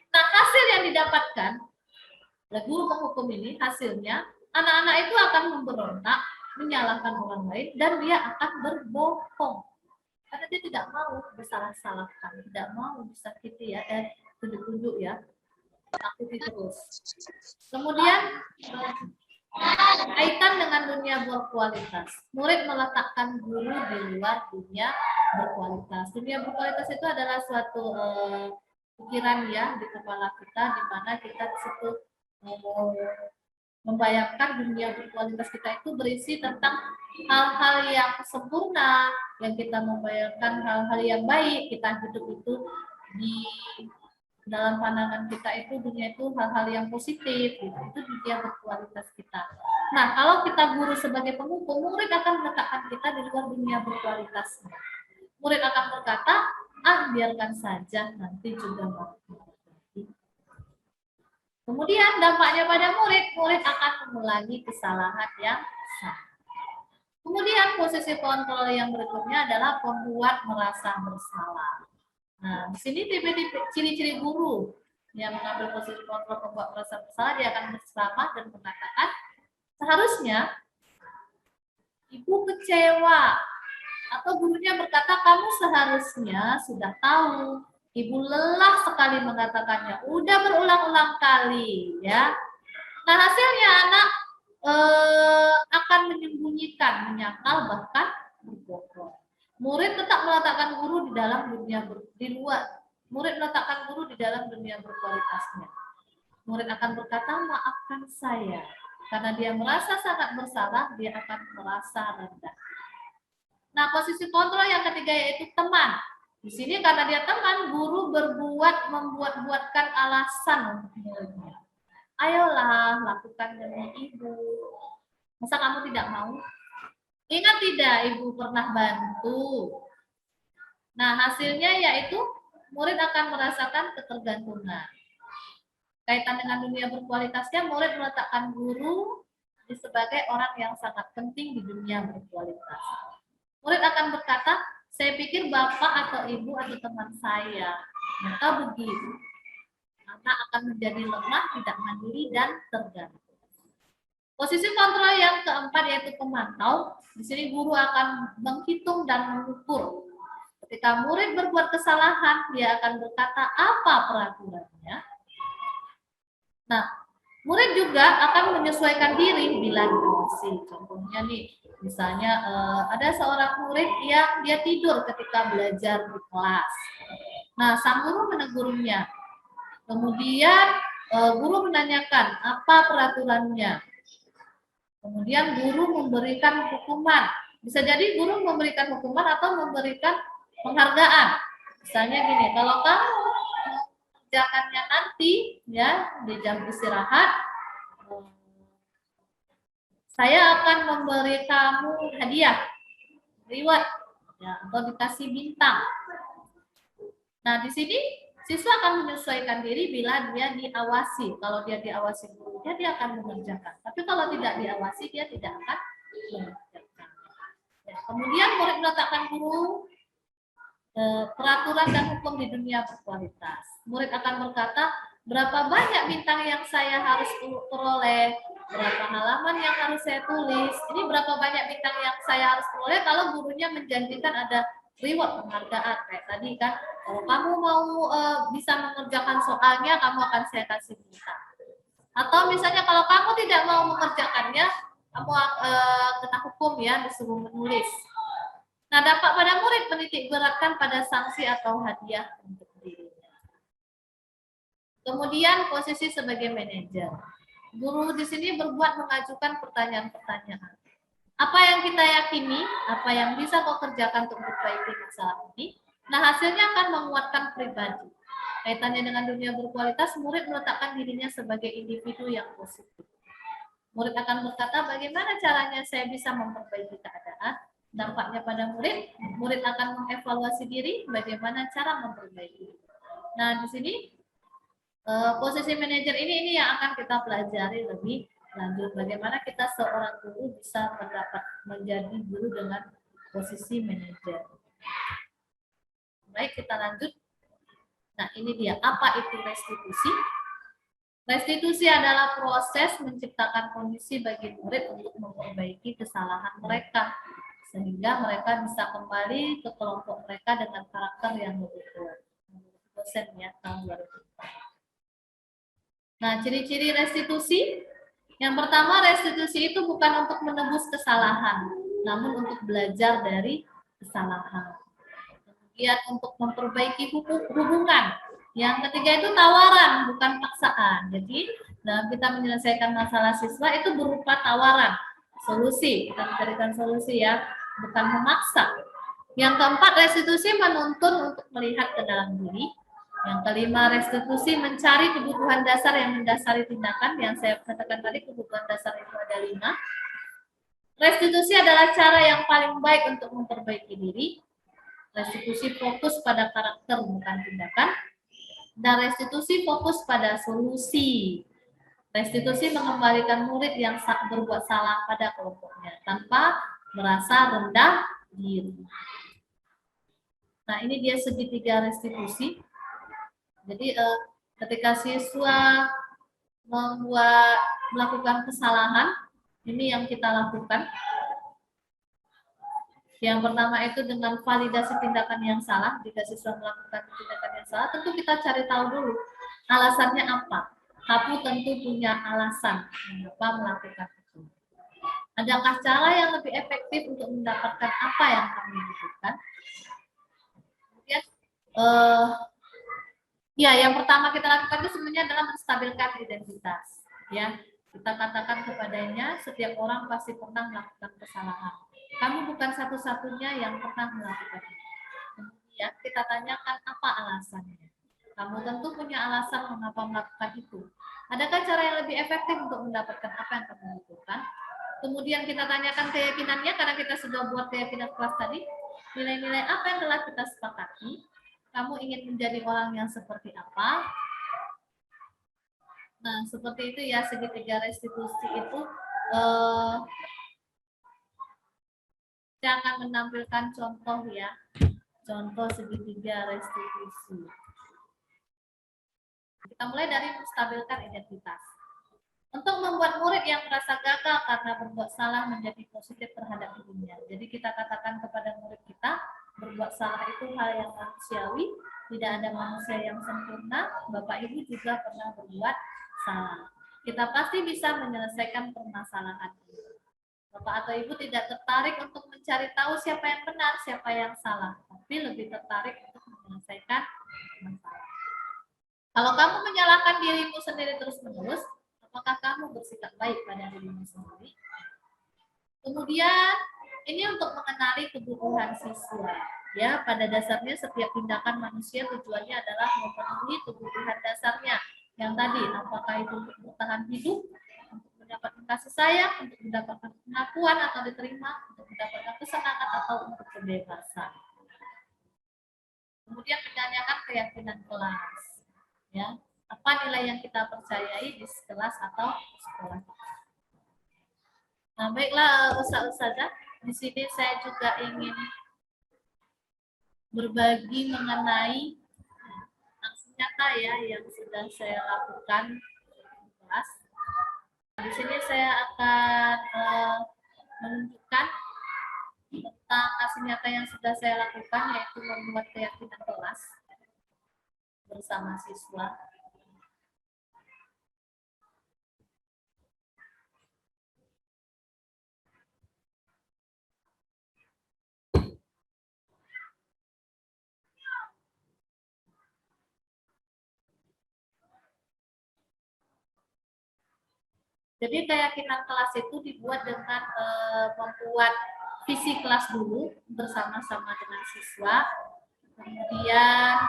Nah, hasil yang didapatkan oleh guru penghukum ini, hasilnya, anak-anak itu akan memberontak, menyalahkan orang lain, dan dia akan berbohong. Karena dia tidak mau disalah-salahkan, tidak mau disakiti ya, tunjuk-tunjuk ya, takuti terus. Kemudian kaitan dengan dunia berkualitas. Murid meletakkan guru di luar dunia berkualitas. Dunia berkualitas itu adalah suatu pikiran ya di kepala kita, di mana kita disitu membayangkan dunia berkualitas kita itu berisi tentang hal-hal yang sempurna, yang kita membayangkan hal-hal yang baik, kita hidup itu di dalam pandangan kita itu dunia itu hal-hal yang positif, gitu. Itu dunia berkualitas kita. Nah, kalau kita guru sebagai penghukum, murid akan meletakkan kita di luar dunia berkualitas. Murid akan berkata, biarkan saja, nanti juga bakal. Kemudian dampaknya pada murid, murid akan mengulangi kesalahan yang sama. Kemudian posisi kontrol yang berikutnya adalah pembuat merasa bersalah. Nah, di sini tipe-tipe ciri-ciri guru yang mengambil posisi kontrol pembuat merasa bersalah, dia akan berceramah dan mengatakan, seharusnya ibu kecewa, atau gurunya berkata, kamu seharusnya sudah tahu, ibu lelah sekali mengatakannya, udah berulang-ulang kali ya. Nah, hasilnya anak akan menyembunyikan, menyangkal, bahkan berbohong. Murid tetap meletakkan guru di dalam dunia di luar. Murid meletakkan guru di dalam dunia berkualitasnya. Murid akan berkata, maafkan saya. Karena dia merasa sangat bersalah, dia akan merasa rendah. Nah, posisi kontrol yang ketiga yaitu teman. Di sini karena dia teman, guru membuat-buatkan alasan untuk muridnya. Ayolah, lakukan demi ibu. Masa kamu tidak mau? Ingat tidak Ibu pernah bantu? Nah, hasilnya yaitu murid akan merasakan ketergantungan. Kaitan dengan dunia berkualitasnya, murid meletakkan guru sebagai orang yang sangat penting di dunia berkualitas. Murid akan berkata, saya pikir bapak atau ibu atau teman saya. Ternyata begitu. Anak akan menjadi lemah, tidak mandiri, dan tergantung. Posisi kontrol yang keempat yaitu pemantau. Di sini guru akan menghitung dan mengukur. Ketika murid berbuat kesalahan, dia akan berkata apa peraturannya. Nah, murid juga akan menyesuaikan diri bila diawasi. Contohnya nih, misalnya ada seorang murid yang dia tidur ketika belajar di kelas. Nah, sang guru menegurnya. Kemudian guru menanyakan apa peraturannya. Kemudian guru memberikan hukuman. Bisa jadi guru memberikan hukuman atau memberikan penghargaan. Misalnya gini, kalau kamu kerjakannya nanti ya di jam istirahat, saya akan memberi kamu hadiah, reward, ya, atau dikasih bintang. Nah, di sini siswa akan menyesuaikan diri bila dia diawasi. Kalau dia diawasi gurunya, dia akan mengerjakan. Tapi kalau tidak diawasi, dia tidak akan mengerjakan. Ya, kemudian murid meletakkan guru peraturan dan hukum di dunia berkualitas. Murid akan berkata, berapa banyak bintang yang saya harus peroleh, berapa halaman yang harus saya tulis, ini berapa banyak bintang yang saya harus peroleh kalau gurunya menjanjikan ada reward, penghargaan. Kayak tadi kan, kalau kamu mau bisa mengerjakan soalnya, kamu akan saya kasih bintang. Atau misalnya kalau kamu tidak mau mengerjakannya, kamu kena hukum ya, disuruh menulis. Nah, dampak pada murid menitik beratkan pada sanksi atau hadiah untuk dirinya. Kemudian posisi sebagai manajer. Guru di sini berbuat mengajukan pertanyaan-pertanyaan. Apa yang kita yakini, apa yang bisa kau kerjakan untuk memperbaiki masalah ini? Nah, hasilnya akan menguatkan pribadi. Kaitannya dengan dunia berkualitas, murid meletakkan dirinya sebagai individu yang positif. Murid akan berkata, bagaimana caranya saya bisa memperbaiki keadaan? Dampaknya pada murid, murid akan mengevaluasi diri, bagaimana cara memperbaiki. Nah, di sini posisi manajer ini yang akan kita pelajari lebih lanjut. Bagaimana kita seorang guru bisa menjadi guru dengan posisi manajer. Baik, kita lanjut. Nah, ini dia. Apa itu restitusi? Restitusi adalah proses menciptakan kondisi bagi murid untuk memperbaiki kesalahan mereka, sehingga mereka bisa kembali ke kelompok mereka dengan karakter yang lebih kuat. Dosen ya, tahun 2004. Nah, ciri-ciri restitusi. Yang pertama, restitusi itu bukan untuk menebus kesalahan, namun untuk belajar dari kesalahan. Kemudian untuk memperbaiki hubungan. Yang ketiga itu tawaran, bukan paksaan. Jadi, dalam kita menyelesaikan masalah siswa itu berupa tawaran, solusi. Kita memberikan solusi ya, bukan memaksa. Yang keempat, restitusi menuntun untuk melihat ke dalam diri. Yang kelima, restitusi mencari kebutuhan dasar yang mendasari tindakan. Yang saya katakan tadi, kebutuhan dasar itu ada 5. Restitusi adalah cara yang paling baik untuk memperbaiki diri. Restitusi fokus pada karakter, bukan tindakan. Dan restitusi fokus pada solusi. Restitusi mengembalikan murid yang berbuat salah pada kelompoknya tanpa merasa rendah diri. Nah, ini dia segitiga restitusi. Jadi ketika siswa melakukan kesalahan, ini yang kita lakukan. Yang pertama itu dengan validasi tindakan yang salah. Jika siswa melakukan tindakan yang salah, tentu kita cari tahu dulu alasannya apa. Kamu tentu punya alasan mengapa melakukan itu. Adakah cara yang lebih efektif untuk mendapatkan apa yang kamu butuhkan? Kemudian, ya, yang pertama kita lakukan itu sebenarnya adalah menstabilkan identitas. Ya, kita katakan kepadanya, setiap orang pasti pernah melakukan kesalahan. Kamu bukan satu-satunya yang pernah melakukan itu. Kemudian kita tanyakan apa alasannya. Kamu tentu punya alasan mengapa melakukan itu. Adakah cara yang lebih efektif untuk mendapatkan apa yang kamu butuhkan? Kemudian kita tanyakan keyakinannya karena kita sudah buat keyakinan kelas tadi. Nilai-nilai apa yang telah kita sepakati? Kamu ingin menjadi orang yang seperti apa? Nah, seperti itu ya, segitiga restitusi itu saya akan menampilkan contoh ya. Contoh segitiga restitusi. Kita mulai dari menstabilkan identitas. Untuk membuat murid yang merasa gagal karena berbuat salah menjadi positif terhadap dirinya. Jadi kita katakan kepada murid kita, berbuat salah itu hal yang manusiawi, tidak ada manusia yang sempurna, Bapak Ibu juga pernah berbuat salah. Kita pasti bisa menyelesaikan permasalahan ini. Bapak atau Ibu tidak tertarik untuk mencari tahu siapa yang benar, siapa yang salah, tapi lebih tertarik untuk menyelesaikan masalah. Kalau kamu menyalahkan dirimu sendiri terus-menerus, apakah kamu bersikap baik pada dirimu sendiri? Kemudian, ini untuk mengenali kebutuhan siswa. Ya, pada dasarnya setiap tindakan manusia tujuannya adalah memenuhi kebutuhan dasarnya. Yang tadi, apakah itu untuk bertahan hidup, untuk mendapatkan kasih sayang, untuk mendapatkan pengakuan atau diterima, untuk mendapatkan kesenangan atau untuk kebebasan. Kemudian menanyakan keyakinan kelas. Ya, apa nilai yang kita percayai di kelas atau sekolah. Nah, baiklah Ustazah, di sini saya juga ingin berbagi mengenai aksi nyata ya yang sudah saya lakukan di kelas. Di sini saya akan menunjukkan tentang aksi nyata yang sudah saya lakukan, yaitu membuat keyakinan kelas bersama siswa. Jadi keyakinan kelas itu dibuat dengan membuat visi kelas dulu bersama-sama dengan siswa. Kemudian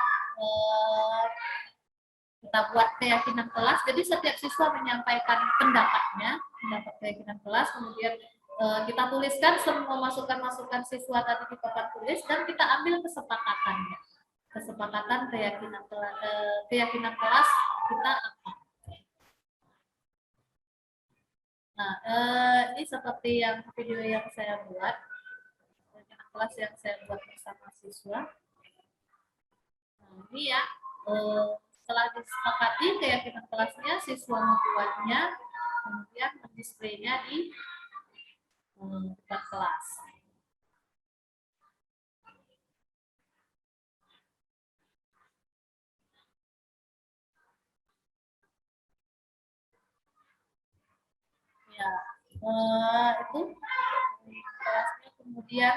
kita buat keyakinan kelas. Jadi setiap siswa menyampaikan pendapatnya, pendapat keyakinan kelas. Kemudian kita tuliskan semua masukan-masukan siswa tadi di papan tulis dan kita ambil kesepakatannya. Kesepakatan keyakinan kelas kita apa? Nah, ini seperti yang video yang saya buat, keyakinan kelas yang saya buat bersama siswa. Nah, ini ya, setelah disepakati keyakinan kelasnya, siswa membuatnya, kemudian mendisplaynya di depan kelas. Ya, itu kelasnya kemudian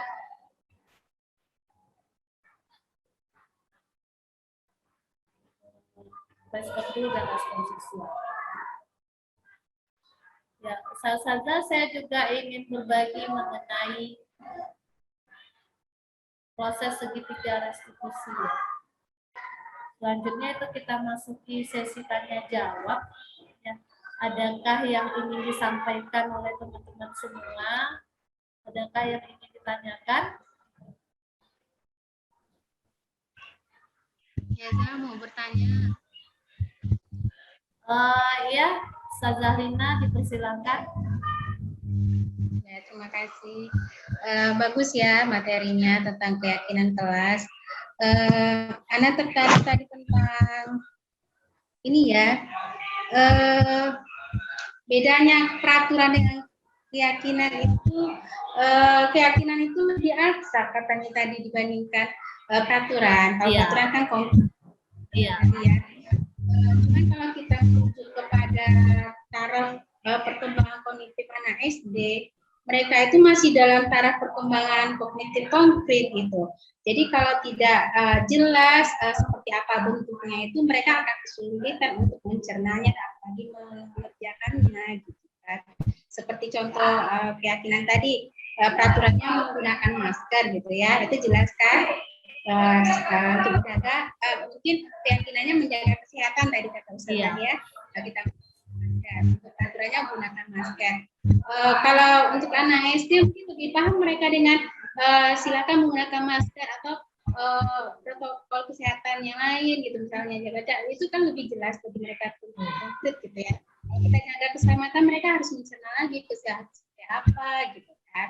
respon dulu dan respon siswa. Ya, saya juga ingin berbagi mengenai proses segitiga restitusi. Ya. Selanjutnya itu kita masuki sesi tanya jawab. Ya. Adakah yang ingin disampaikan oleh teman-teman semua? Adakah yang ingin ditanyakan? Ya, saya mau bertanya. Ya, Sazahlina dipersilakan. Ya, terima kasih. Bagus ya materinya tentang keyakinan kelas. Ana tertarik tadi tentang ini ya. Bedanya peraturan dengan keyakinan itu, keyakinan itu diaksa katanya tadi dibandingkan peraturan. Kalau peraturan kan konkret. Iya. Ya. Cuman kalau kita merujuk kepada taraf perkembangan kognitif anak SD, mereka itu masih dalam taraf perkembangan kognitif konkret gitu. Jadi kalau tidak jelas seperti apa bentuknya itu, mereka akan kesulitan untuk mencernanya dan apalagi mengerjakannya gitu kan. Seperti contoh keyakinan tadi, peraturannya menggunakan masker gitu ya, itu jelas kan. Untuk menjaga mungkin keyakinannya menjaga kesehatan tadi kata Ustazah ya. Kita masker. Untuk aturannya gunakan masker. Kalau untuk anak SD mungkin lebih paham mereka dengan silakan menggunakan masker atau protokol kesehatan yang lain gitu, misalnya jaga jarak, itu kan lebih jelas bagi mereka konkret gitu ya. Kalau kita jaga keselamatan, mereka harus mencerna lagi kesehatan seperti apa gitu kan.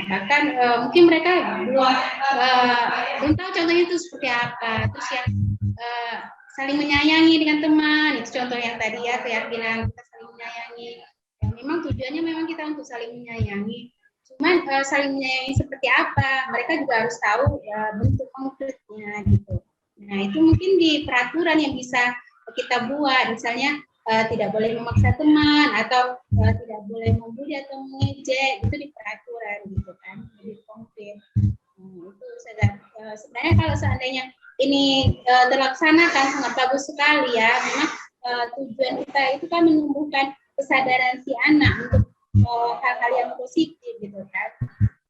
Bahkan mungkin mereka belum tahu contohnya itu seperti apa. Terus yang saling menyayangi dengan teman, itu contoh yang tadi ya, keyakinan kita saling menyayangi. Ya, memang tujuannya memang kita untuk saling menyayangi. Cuman saling menyayangi seperti apa, mereka juga harus tahu bentuk konkretnya gitu. Nah itu mungkin di peraturan yang bisa kita buat, misalnya tidak boleh memaksa teman atau tidak boleh membuli atau mengejek, itu di peraturan gitu kan, lebih konkret. Itu sebenarnya kalau seandainya ini terlaksanakan sangat bagus sekali ya. Memang tujuan kita itu kan menumbuhkan kesadaran si anak untuk hal-hal yang positif gitu kan,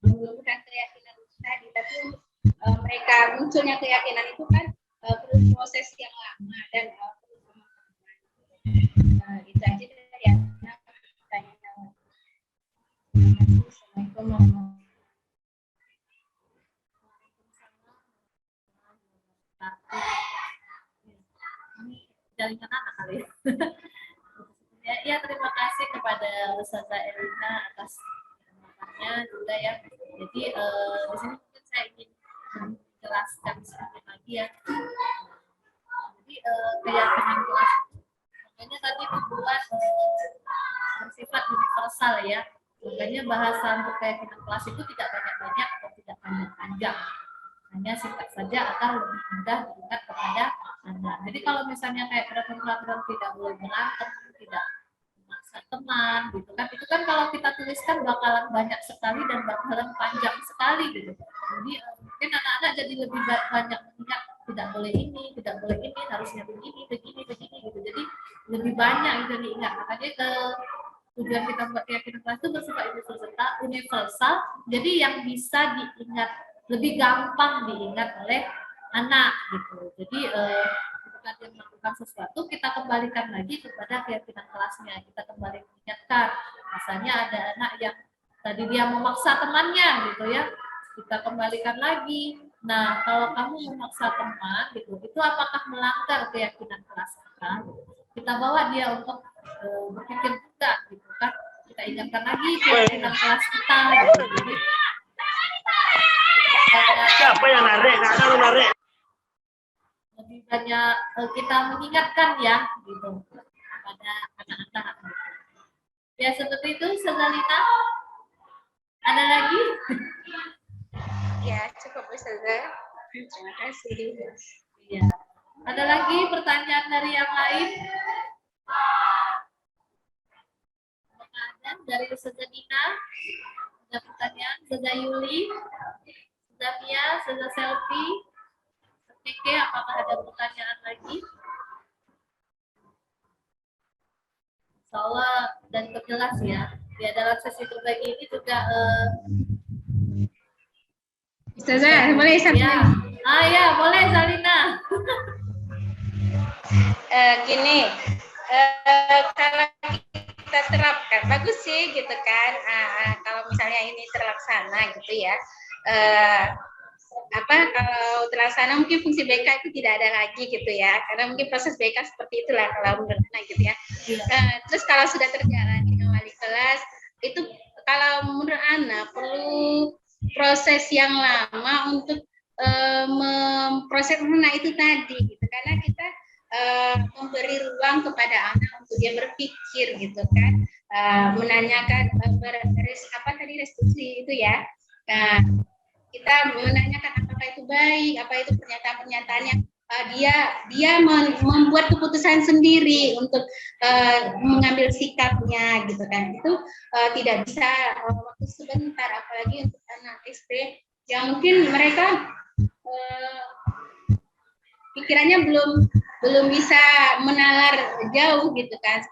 menumbuhkan keyakinan tadi. Tapi untuk mereka munculnya keyakinan itu kan perlu proses yang lama dan perlu pemahaman. Itu aja dari anak. Assalamualaikum warahmatullahi Jaringan anak kali ya. Ya, terima kasih kepada Ustazah Elina atas penjelasannya juga ya. Jadi di sini mungkin saya ingin menjelaskan sedikit lagi ya. Jadi keyakinan kelas makanya tadi dibuat bersifat universal ya. Makanya bahasa untuk keyakinan kelas itu tidak banyak-banyak atau tidak panjang-panjang. Hanya singkat saja agar lebih mudah diingat kepada anak. Jadi kalau misalnya kayak peraturan-peraturan tidak boleh berantem, tidak memaksa teman, gitu kan, itu kan kalau kita tuliskan bakalan banyak sekali dan bakalan panjang sekali gitu. Jadi mungkin anak-anak jadi lebih banyak mengingat tidak boleh ini, tidak boleh ini, harusnya begini, begini, begini gitu. Jadi lebih banyak yang diingat. Makanya tujuan kita buat keyakinan kelas itu bersifat universal. Jadi yang bisa diingat lebih gampang diingat oleh anak gitu. Jadi ketika dia melakukan sesuatu, kita kembalikan lagi kepada keyakinan kelasnya. Kita kembali mengingatkan. Misalnya ada anak yang tadi dia memaksa temannya gitu ya, kita kembalikan lagi. Nah, kalau kamu memaksa teman gitu, itu apakah melanggar keyakinan kelas kita? Kita bawa dia untuk berpikir juga gitu kan. Kita ingatkan lagi keyakinan kelas kita gitu. Jadi, siapa yang narik? Kakak lu narik. lebih banyak kita mengingatkan ya gitu pada anak-anak. Ya seperti itu, Sezalina. Ada lagi? Ya, cukup Ustazah. Terima kasih. Iya. Ada lagi pertanyaan dari yang lain? Ada dari Sezalina. Ada pertanyaan? Seza Yuli, Seza Mia, Seza Selfie. Oke, apakah ada pertanyaan lagi? Insya Allah dan perjelas ya. Ya dalam sesi berbagi ini juga Ustazah, boleh satu ya. Ya, boleh Zalina. Gini, kalau kita terapkan bagus sih gitu kan. Kalau misalnya ini terlaksana gitu ya. Kalau terlaksana mungkin fungsi BK itu tidak ada lagi gitu ya, karena mungkin proses BK seperti itulah kalau menurut Ana gitu ya. Terus kalau sudah terjalan dengan wali kelas itu, kalau menurut Ana perlu proses yang lama untuk memproses anak itu tadi gitu, karena kita memberi ruang kepada anak untuk dia berpikir gitu kan, menanyakan restitusi itu ya. Nah, kita menanyakan apakah itu baik, apa itu pernyataan-pernyataan yang dia membuat keputusan sendiri untuk mengambil sikapnya gitu kan. Itu tidak bisa waktu sebentar, apalagi untuk anak SD yang mungkin mereka pikirannya belum bisa menalar jauh gitu kan.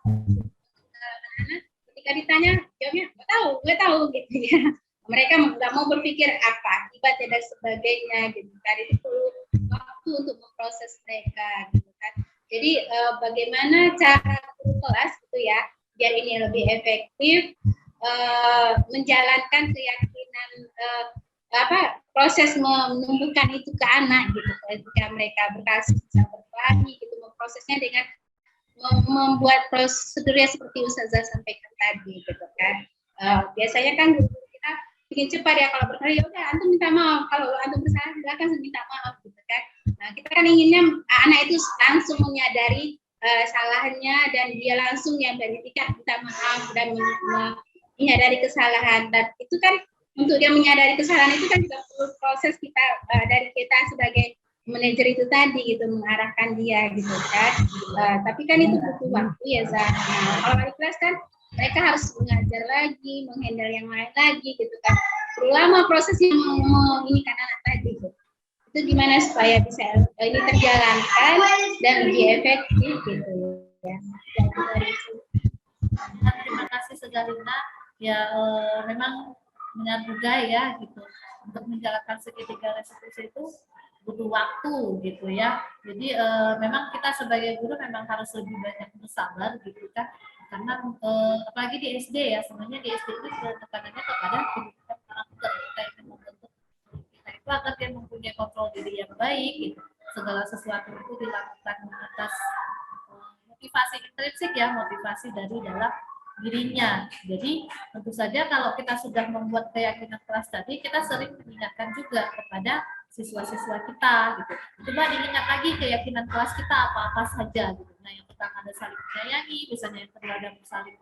Ketika ditanya jawabnya nggak tahu gitu ya. Mereka nggak mau berpikir apa akibatnya dan sebagainya gitu kan. Itu perlu waktu untuk memproses mereka gitu kan. Jadi bagaimana cara guru kelas gitu ya, biar ini lebih efektif menjalankan keyakinan proses menumbuhkan itu ke anak gitu, ketika mereka berkasih bisa berbagi gitu, memprosesnya dengan membuat prosedurnya seperti Ustazah sampaikan tadi gitu kan. Biasanya kan guru kita bikin cepat ya, kalau berkali ya udah antum minta maaf, kalau antum bersalah silakan minta maaf gitu kan. Nah kita kan inginnya anak itu langsung menyadari salahnya dan dia langsung yang beritikat minta maaf dan menyadari kesalahan. Dan itu kan untuk dia menyadari kesalahan itu kan juga perlu proses kita dari kita sebagai manajer itu tadi gitu, mengarahkan dia gitu kan. Tapi kan itu butuh waktu ya Zah. Nah, kalau wali kelas kan mereka harus mengajar lagi, menghandle yang lain lagi gitu kan. Perlu lama prosesnya menginginkan anak tadi gitu. Itu gimana supaya bisa ini terjalankan dan lebih efektif gitu ya. Terima kasih Segalina. Ya memang benar juga ya gitu. Untuk menjalankan segitiga restitusi itu butuh waktu gitu ya. Jadi memang kita sebagai guru memang harus lebih banyak bersabar gitu kan. Karena apalagi di SD ya, sebenarnya di SD itu tekanannya kepada pendidikan karakter. Kita ingin membentuk kita itu agar dia mempunyai kontrol diri yang baik gitu. Segala sesuatu itu dilakukan atas motivasi intrinsik ya, motivasi dari dalam dirinya. Jadi tentu saja kalau kita sudah membuat keyakinan kelas tadi, kita sering mengingatkan juga kepada siswa-siswa kita gitu. Coba diingat lagi keyakinan kelas kita apa-apa saja gitu. Nah yang pertama ada saling menyayangi, misalnya yang kedua ada saling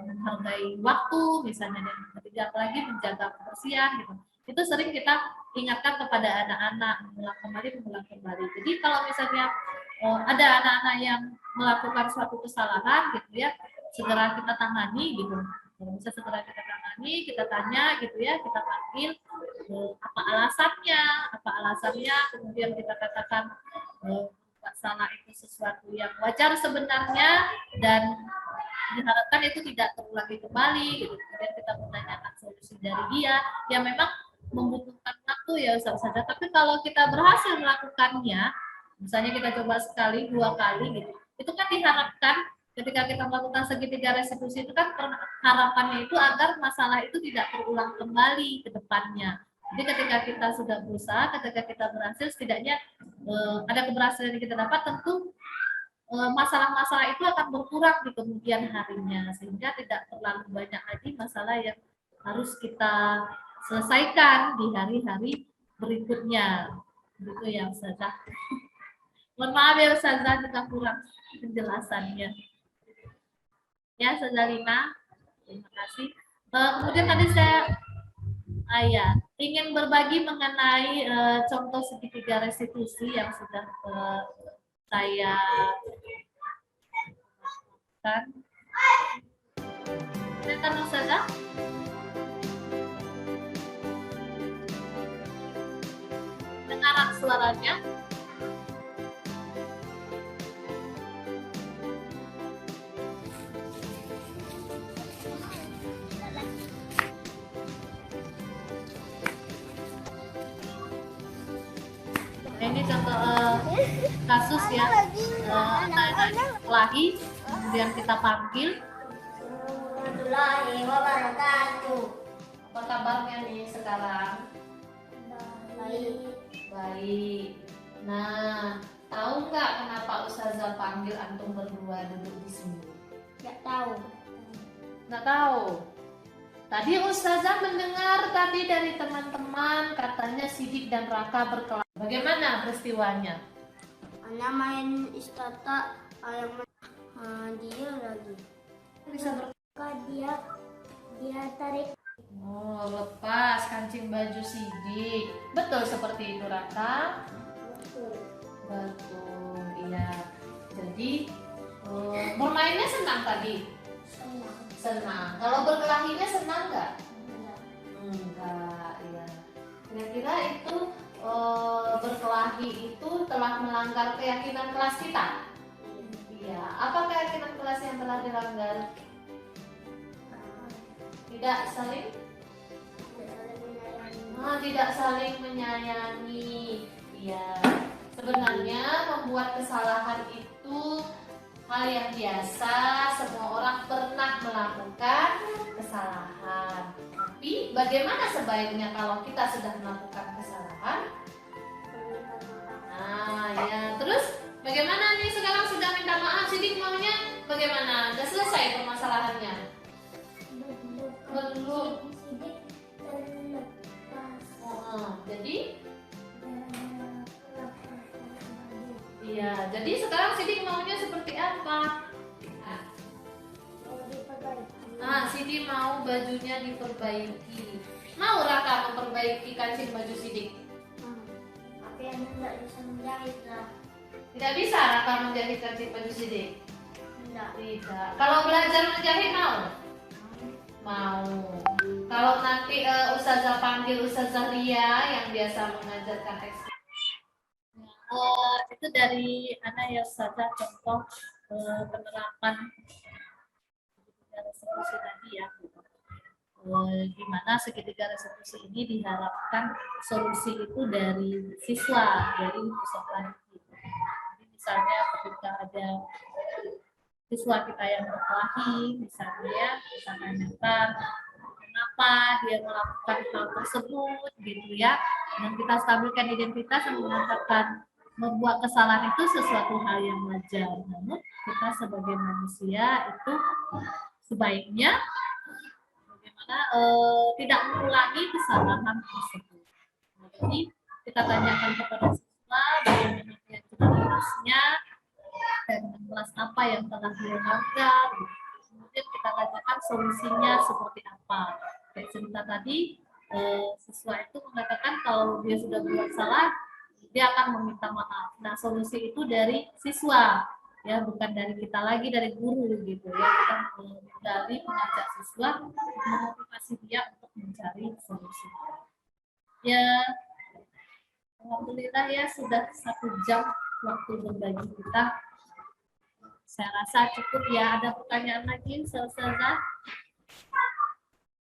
menghargai waktu, misalnya, dan yang ketiga apalagi menjaga kebersihan gitu. Itu sering kita ingatkan kepada anak-anak, mengulang kembali. Jadi kalau misalnya ada anak-anak yang melakukan suatu kesalahan gitu ya, segera kita tangani gitu. Kalau bisa segera kita tangani, kita tanya gitu ya, kita panggil apa alasannya, kemudian kita katakan salah itu sesuatu yang wajar sebenarnya dan diharapkan itu tidak terulangi kembali gitu. Kemudian kita menanyakan solusi dari dia yang memang membutuhkan waktu ya saja. Tapi kalau kita berhasil melakukannya, misalnya kita coba sekali, 2 kali gitu, itu kan diharapkan ketika kita melakukan segitiga restitusi itu kan harapannya itu agar masalah itu tidak terulang kembali ke depannya. Jadi ketika kita sudah berusaha, ketika kita berhasil, setidaknya ada keberhasilan yang kita dapat, tentu masalah-masalah itu akan berkurang di kemudian harinya, sehingga tidak terlalu banyak lagi masalah yang harus kita selesaikan di hari-hari berikutnya. Gitu ya Ustazah. Mohon maaf ya Ustazah, kita kurang penjelasannya. Ya, Sazalina, terima kasih. Kemudian tadi saya ingin berbagi mengenai contoh segitiga restitusi yang sudah saya lakukan. Silakan Ustazah. Dengar suaranya. Ini contoh kasus ya, anak-anak kelahi, kemudian kita panggil. Warahmatullahi wabarakatuh. Apa kabarnya nih sekarang? Baik. Baik. Nah, tahu nggak kenapa Ustazah panggil antum berdua duduk di sini? Nggak tahu. Nggak tahu. Tadi Ustazah mendengar tadi dari teman-teman katanya Sidik dan Raka berkelahi. Bagaimana peristiwanya? Anak main istata, dia lagi. Bisa Dia tarik. Oh, lepas kancing baju Sidik. Betul seperti itu Raka? Betul, iya. Jadi bermainnya senang tadi? Senang. Kalau berkelahinya senang nggak? Enggak, ya. Kira-kira itu berkelahi itu telah melanggar keyakinan kelas kita? Iya. Apa keyakinan kelas yang telah dilanggar? Tidak saling? Tidak saling menyayangi. Iya. Sebenarnya membuat kesalahan itu itu hal yang biasa, semua orang pernah melakukan kesalahan. Tapi bagaimana sebaiknya kalau kita sudah melakukan kesalahan? Nah ya, terus bagaimana nih sekarang sudah minta maaf, Sidik maunya bagaimana? Udah selesai permasalahannya? Belum. Jadi? Iya, jadi sekarang Sidik maunya seperti apa? Nah, Sidik mau bajunya diperbaiki. Mau Raka memperbaiki kancing baju Sidik? Tapi Anda tidak bisa menjahit lah. Tidak bisa Raka menjahit kancing baju Sidik? Tidak. Tidak. Kalau belajar menjahit mau? Mau. Kalau nanti Ustazah panggil Ustazah Ria yang biasa mengajarkan ekspresi. Itu dari anak ya Ustazah, contoh penerapan resolusi tadi ya. Gimana segitiga resolusi ini diharapkan solusi itu dari siswa, dari peserta didik. Jadi misalnya ketika ada siswa kita yang berkelahi, misalnya kita tanyakan kenapa dia melakukan hal tersebut, gitu ya. Dan kita stabilkan identitas dan mengatakan membuat kesalahan itu sesuatu hal yang wajar. Namun kita sebagai manusia itu sebaiknya bagaimana tidak mengulangi kesalahan tersebut. Nah, jadi kita tanyakan kepada siswa bagaimana keyakinannya dan kelas apa yang telah dia langgar. Kemudian kita tanyakan solusinya seperti apa. Kayak cerita tadi, siswa itu mengatakan kalau dia sudah buat salah, dia akan meminta maaf. Nah, solusi itu dari siswa, ya bukan dari kita lagi, dari guru gitu ya. Kita dari mengajak siswa memotivasi dia untuk mencari solusi. Ya, alhamdulillah ya sudah 1 jam waktu berbagi kita. Saya rasa cukup ya. Ada pertanyaan lagi, Ustazah?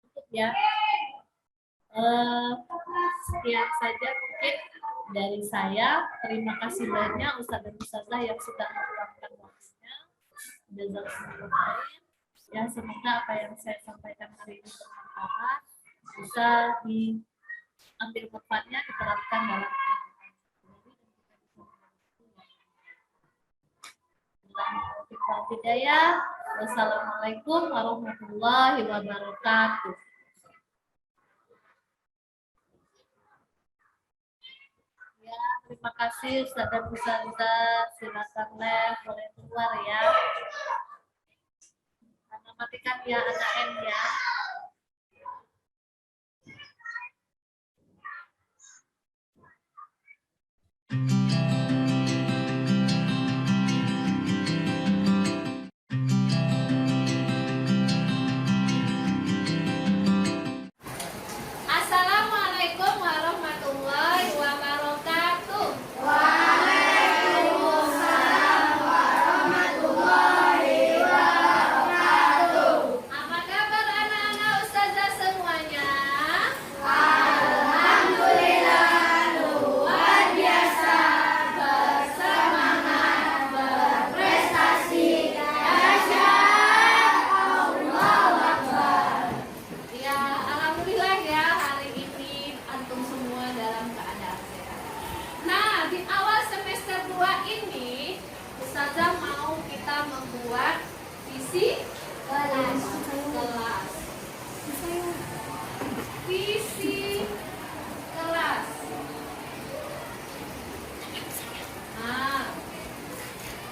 Cukup ya. Sekian saja mungkin dari saya. Terima kasih banyak Ustazah dan Ustazah yang sudah meluangkan waktunya. Jazakumullah khair. Ya, semoga apa yang saya sampaikan hari ini bermanfaat, bisa diambil manfaatnya, diterapkan dalam hidayah. Wassalamualaikum warahmatullahi wabarakatuh. Ya, terima kasih Ustaz dan Ustazah. Silakan boleh keluar ya. Karena matikan ya anak N ya. Assalamualaikum warahmatullahi wabarakatuh. Waalaikumsalam warahmatullahi wabarakatuh. Apa kabar anak-anak Ustazah semuanya? Alhamdulillah luar biasa, bersemangat, berprestasi, dahsyat, Allahu Akbar. Ya, alhamdulillah ya hari ini antum semua dalam keadaan sehat. Nah, di awal semester 2 ini Ustazah mau kita membuat visi kelas. Visi kelas. Nah,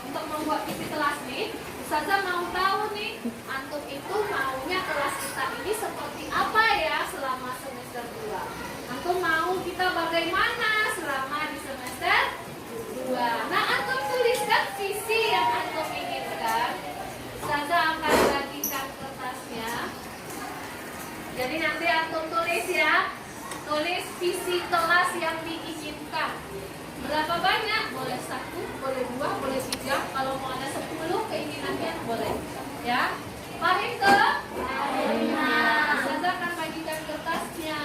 untuk membuat visi kelas nih, Ustazah mau tahu nih, antum itu maunya kelas kita ini seperti apa ya selama semester 2. Antum mau kita bagaimana selama di semester 2. Nah, antum tuliskan visi yang antum inginkan. Ustazah akan bagikan kertasnya. Jadi nanti antum tulis ya. Tulis visi kelas yang diinginkan. Berapa banyak? Boleh 1, boleh 2, boleh 3. Kalau mau ada 10 keinginannya boleh. Ya. Paham ke? Nah, Ustazah akan bagikan kertasnya.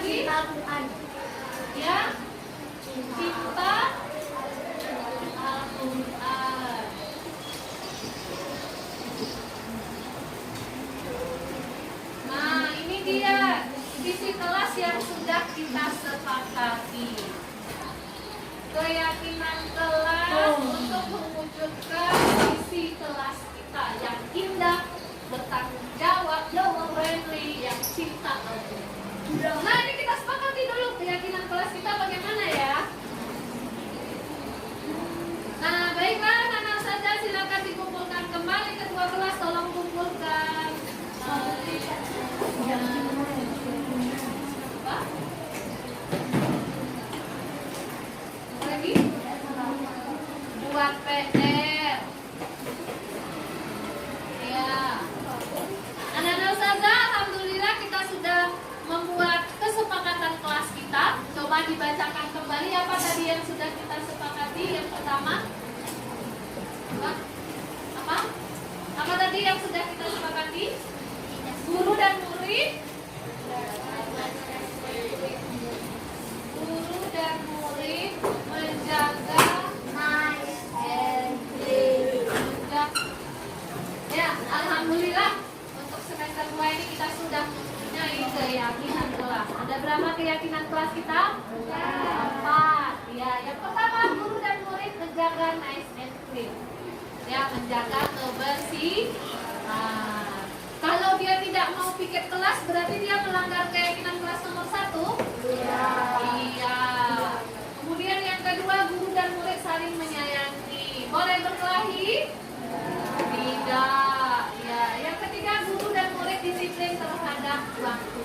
lagi? Al-Quran. Ya, cinta Al-Quran. Nah, ini dia isi kelas yang sudah kita sepakati. Keyakinan kelas untuk mewujudkan isi kelas kita yang indah, bertanggung jawab, friendly, yang cinta Al-Quran. Nah, ini kita sepakati dulu keyakinan kelas kita bagaimana ya. Nah, baiklah, anak saja silakan dikumpulkan kembali kedua kelas, tolong kumpulkan. Apa? Lagi? Buat PR. Ya. Anak-anak ustazah, alhamdulillah kita sudah membuat kesepakatan kelas kita. Coba dibacakan kembali apa tadi yang sudah kita sepakati. Yang pertama, apa? Apa tadi yang sudah kita sepakati? Guru dan murid. Guru dan murid menjaga ya, alhamdulillah untuk semester 2 ini kita sudah mempunyai keyakinan kelas. Ada berapa keyakinan kelas kita? 4. Ya, yang pertama guru dan murid menjaga nice and clean. Ya, menjaga kebersihan. Kalau dia tidak mau piket kelas, berarti dia melanggar keyakinan kelas nomor 1? Iya. Kemudian yang kedua, guru dan murid saling menyayangi. Boleh berkelahi? Tidak. Ya. Yang ketiga, guru dan murid disiplin terhadap waktu.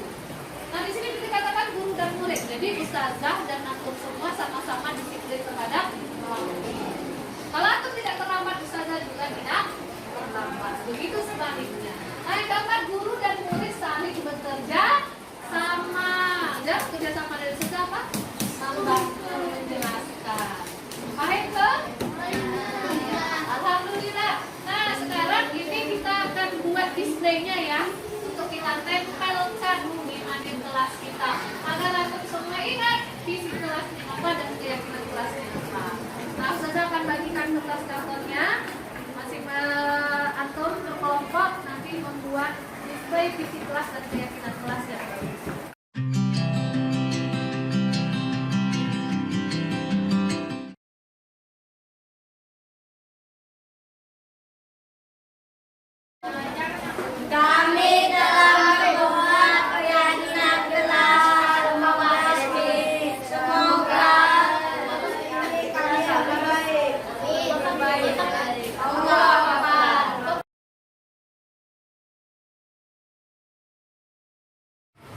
Nah, di sini dikatakan guru dan murid. Jadi ustazah dan antum semua sama-sama disiplin terhadap waktu. Kalau antum tidak terlambat, ustazah juga tidak terlambat. Begitu sebaliknya. Nah, yang keempat, guru dan murid saling bekerja sama. Ya, kerja sama dari siapa? Apa? Membantu menjelaskan. Paham ke? Alhamdulillah. Nah, sekarang ini kita akan buat displaynya ya, untuk kita tempelkan di akhir kelas kita, agar antum semua ingat visi kelasnya apa dan keyakinan kelasnya apa. Nah, ustazah akan bagikan kertas kartonnya. Masing antum berkelompok nanti membuat display visi kelas dan keyakinan kelas ya. Kami telah membuat keyakinan kelas SD. Semoga Allah Akbar.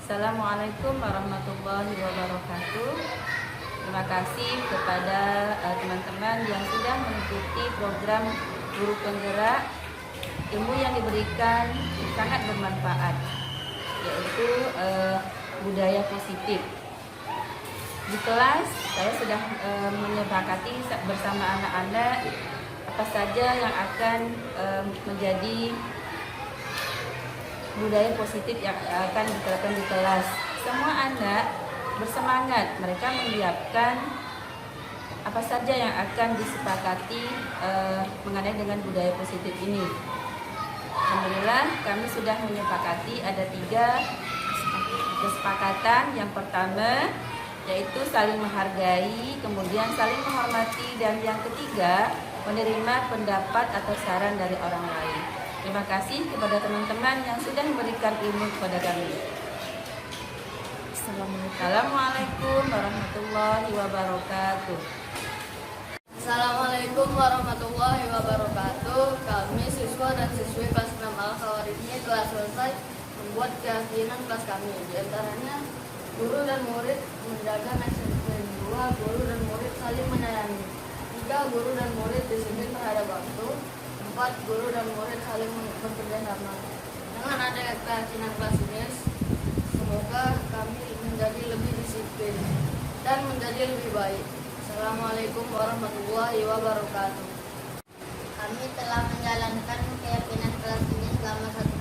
Assalamualaikum warahmatullahi wabarakatuh. Terima kasih kepada teman-teman yang sudah mengikuti program Guru Penggerak. Ilmu yang diberikan sangat bermanfaat, yaitu budaya positif. Di kelas saya sudah menyepakati bersama anak-anak apa saja yang akan menjadi budaya positif yang akan diterapkan di kelas. Semua anak bersemangat, mereka menyiapkan apa saja yang akan disepakati mengenai dengan budaya positif ini. Alhamdulillah kami sudah menyepakati ada 3 kesepakatan. Yang pertama yaitu saling menghargai, kemudian saling menghormati, dan yang ketiga menerima pendapat atau saran dari orang lain. Terima kasih kepada teman-teman yang sudah memberikan ilmu kepada kami. Assalamualaikum warahmatullahi wabarakatuh. Assalamualaikum warahmatullahi wabarakatuh. Kami siswa dan siswi kelas 6 Al-Khawarizmi ini telah selesai membuat keyakinan kelas kami. Di antaranya, guru dan murid menjaga nasionalisme. 2. Guru dan murid saling menyayangi. 3. Guru dan murid disiplin terhadap waktu. 4. Guru dan murid saling bekerja sama. Dengan ada keyakinan kelas ini, semoga kami menjadi lebih disiplin dan menjadi lebih baik. Assalamualaikum warahmatullahi wabarakatuh. Kami telah menjalankan keyakinan kelas ini selama 1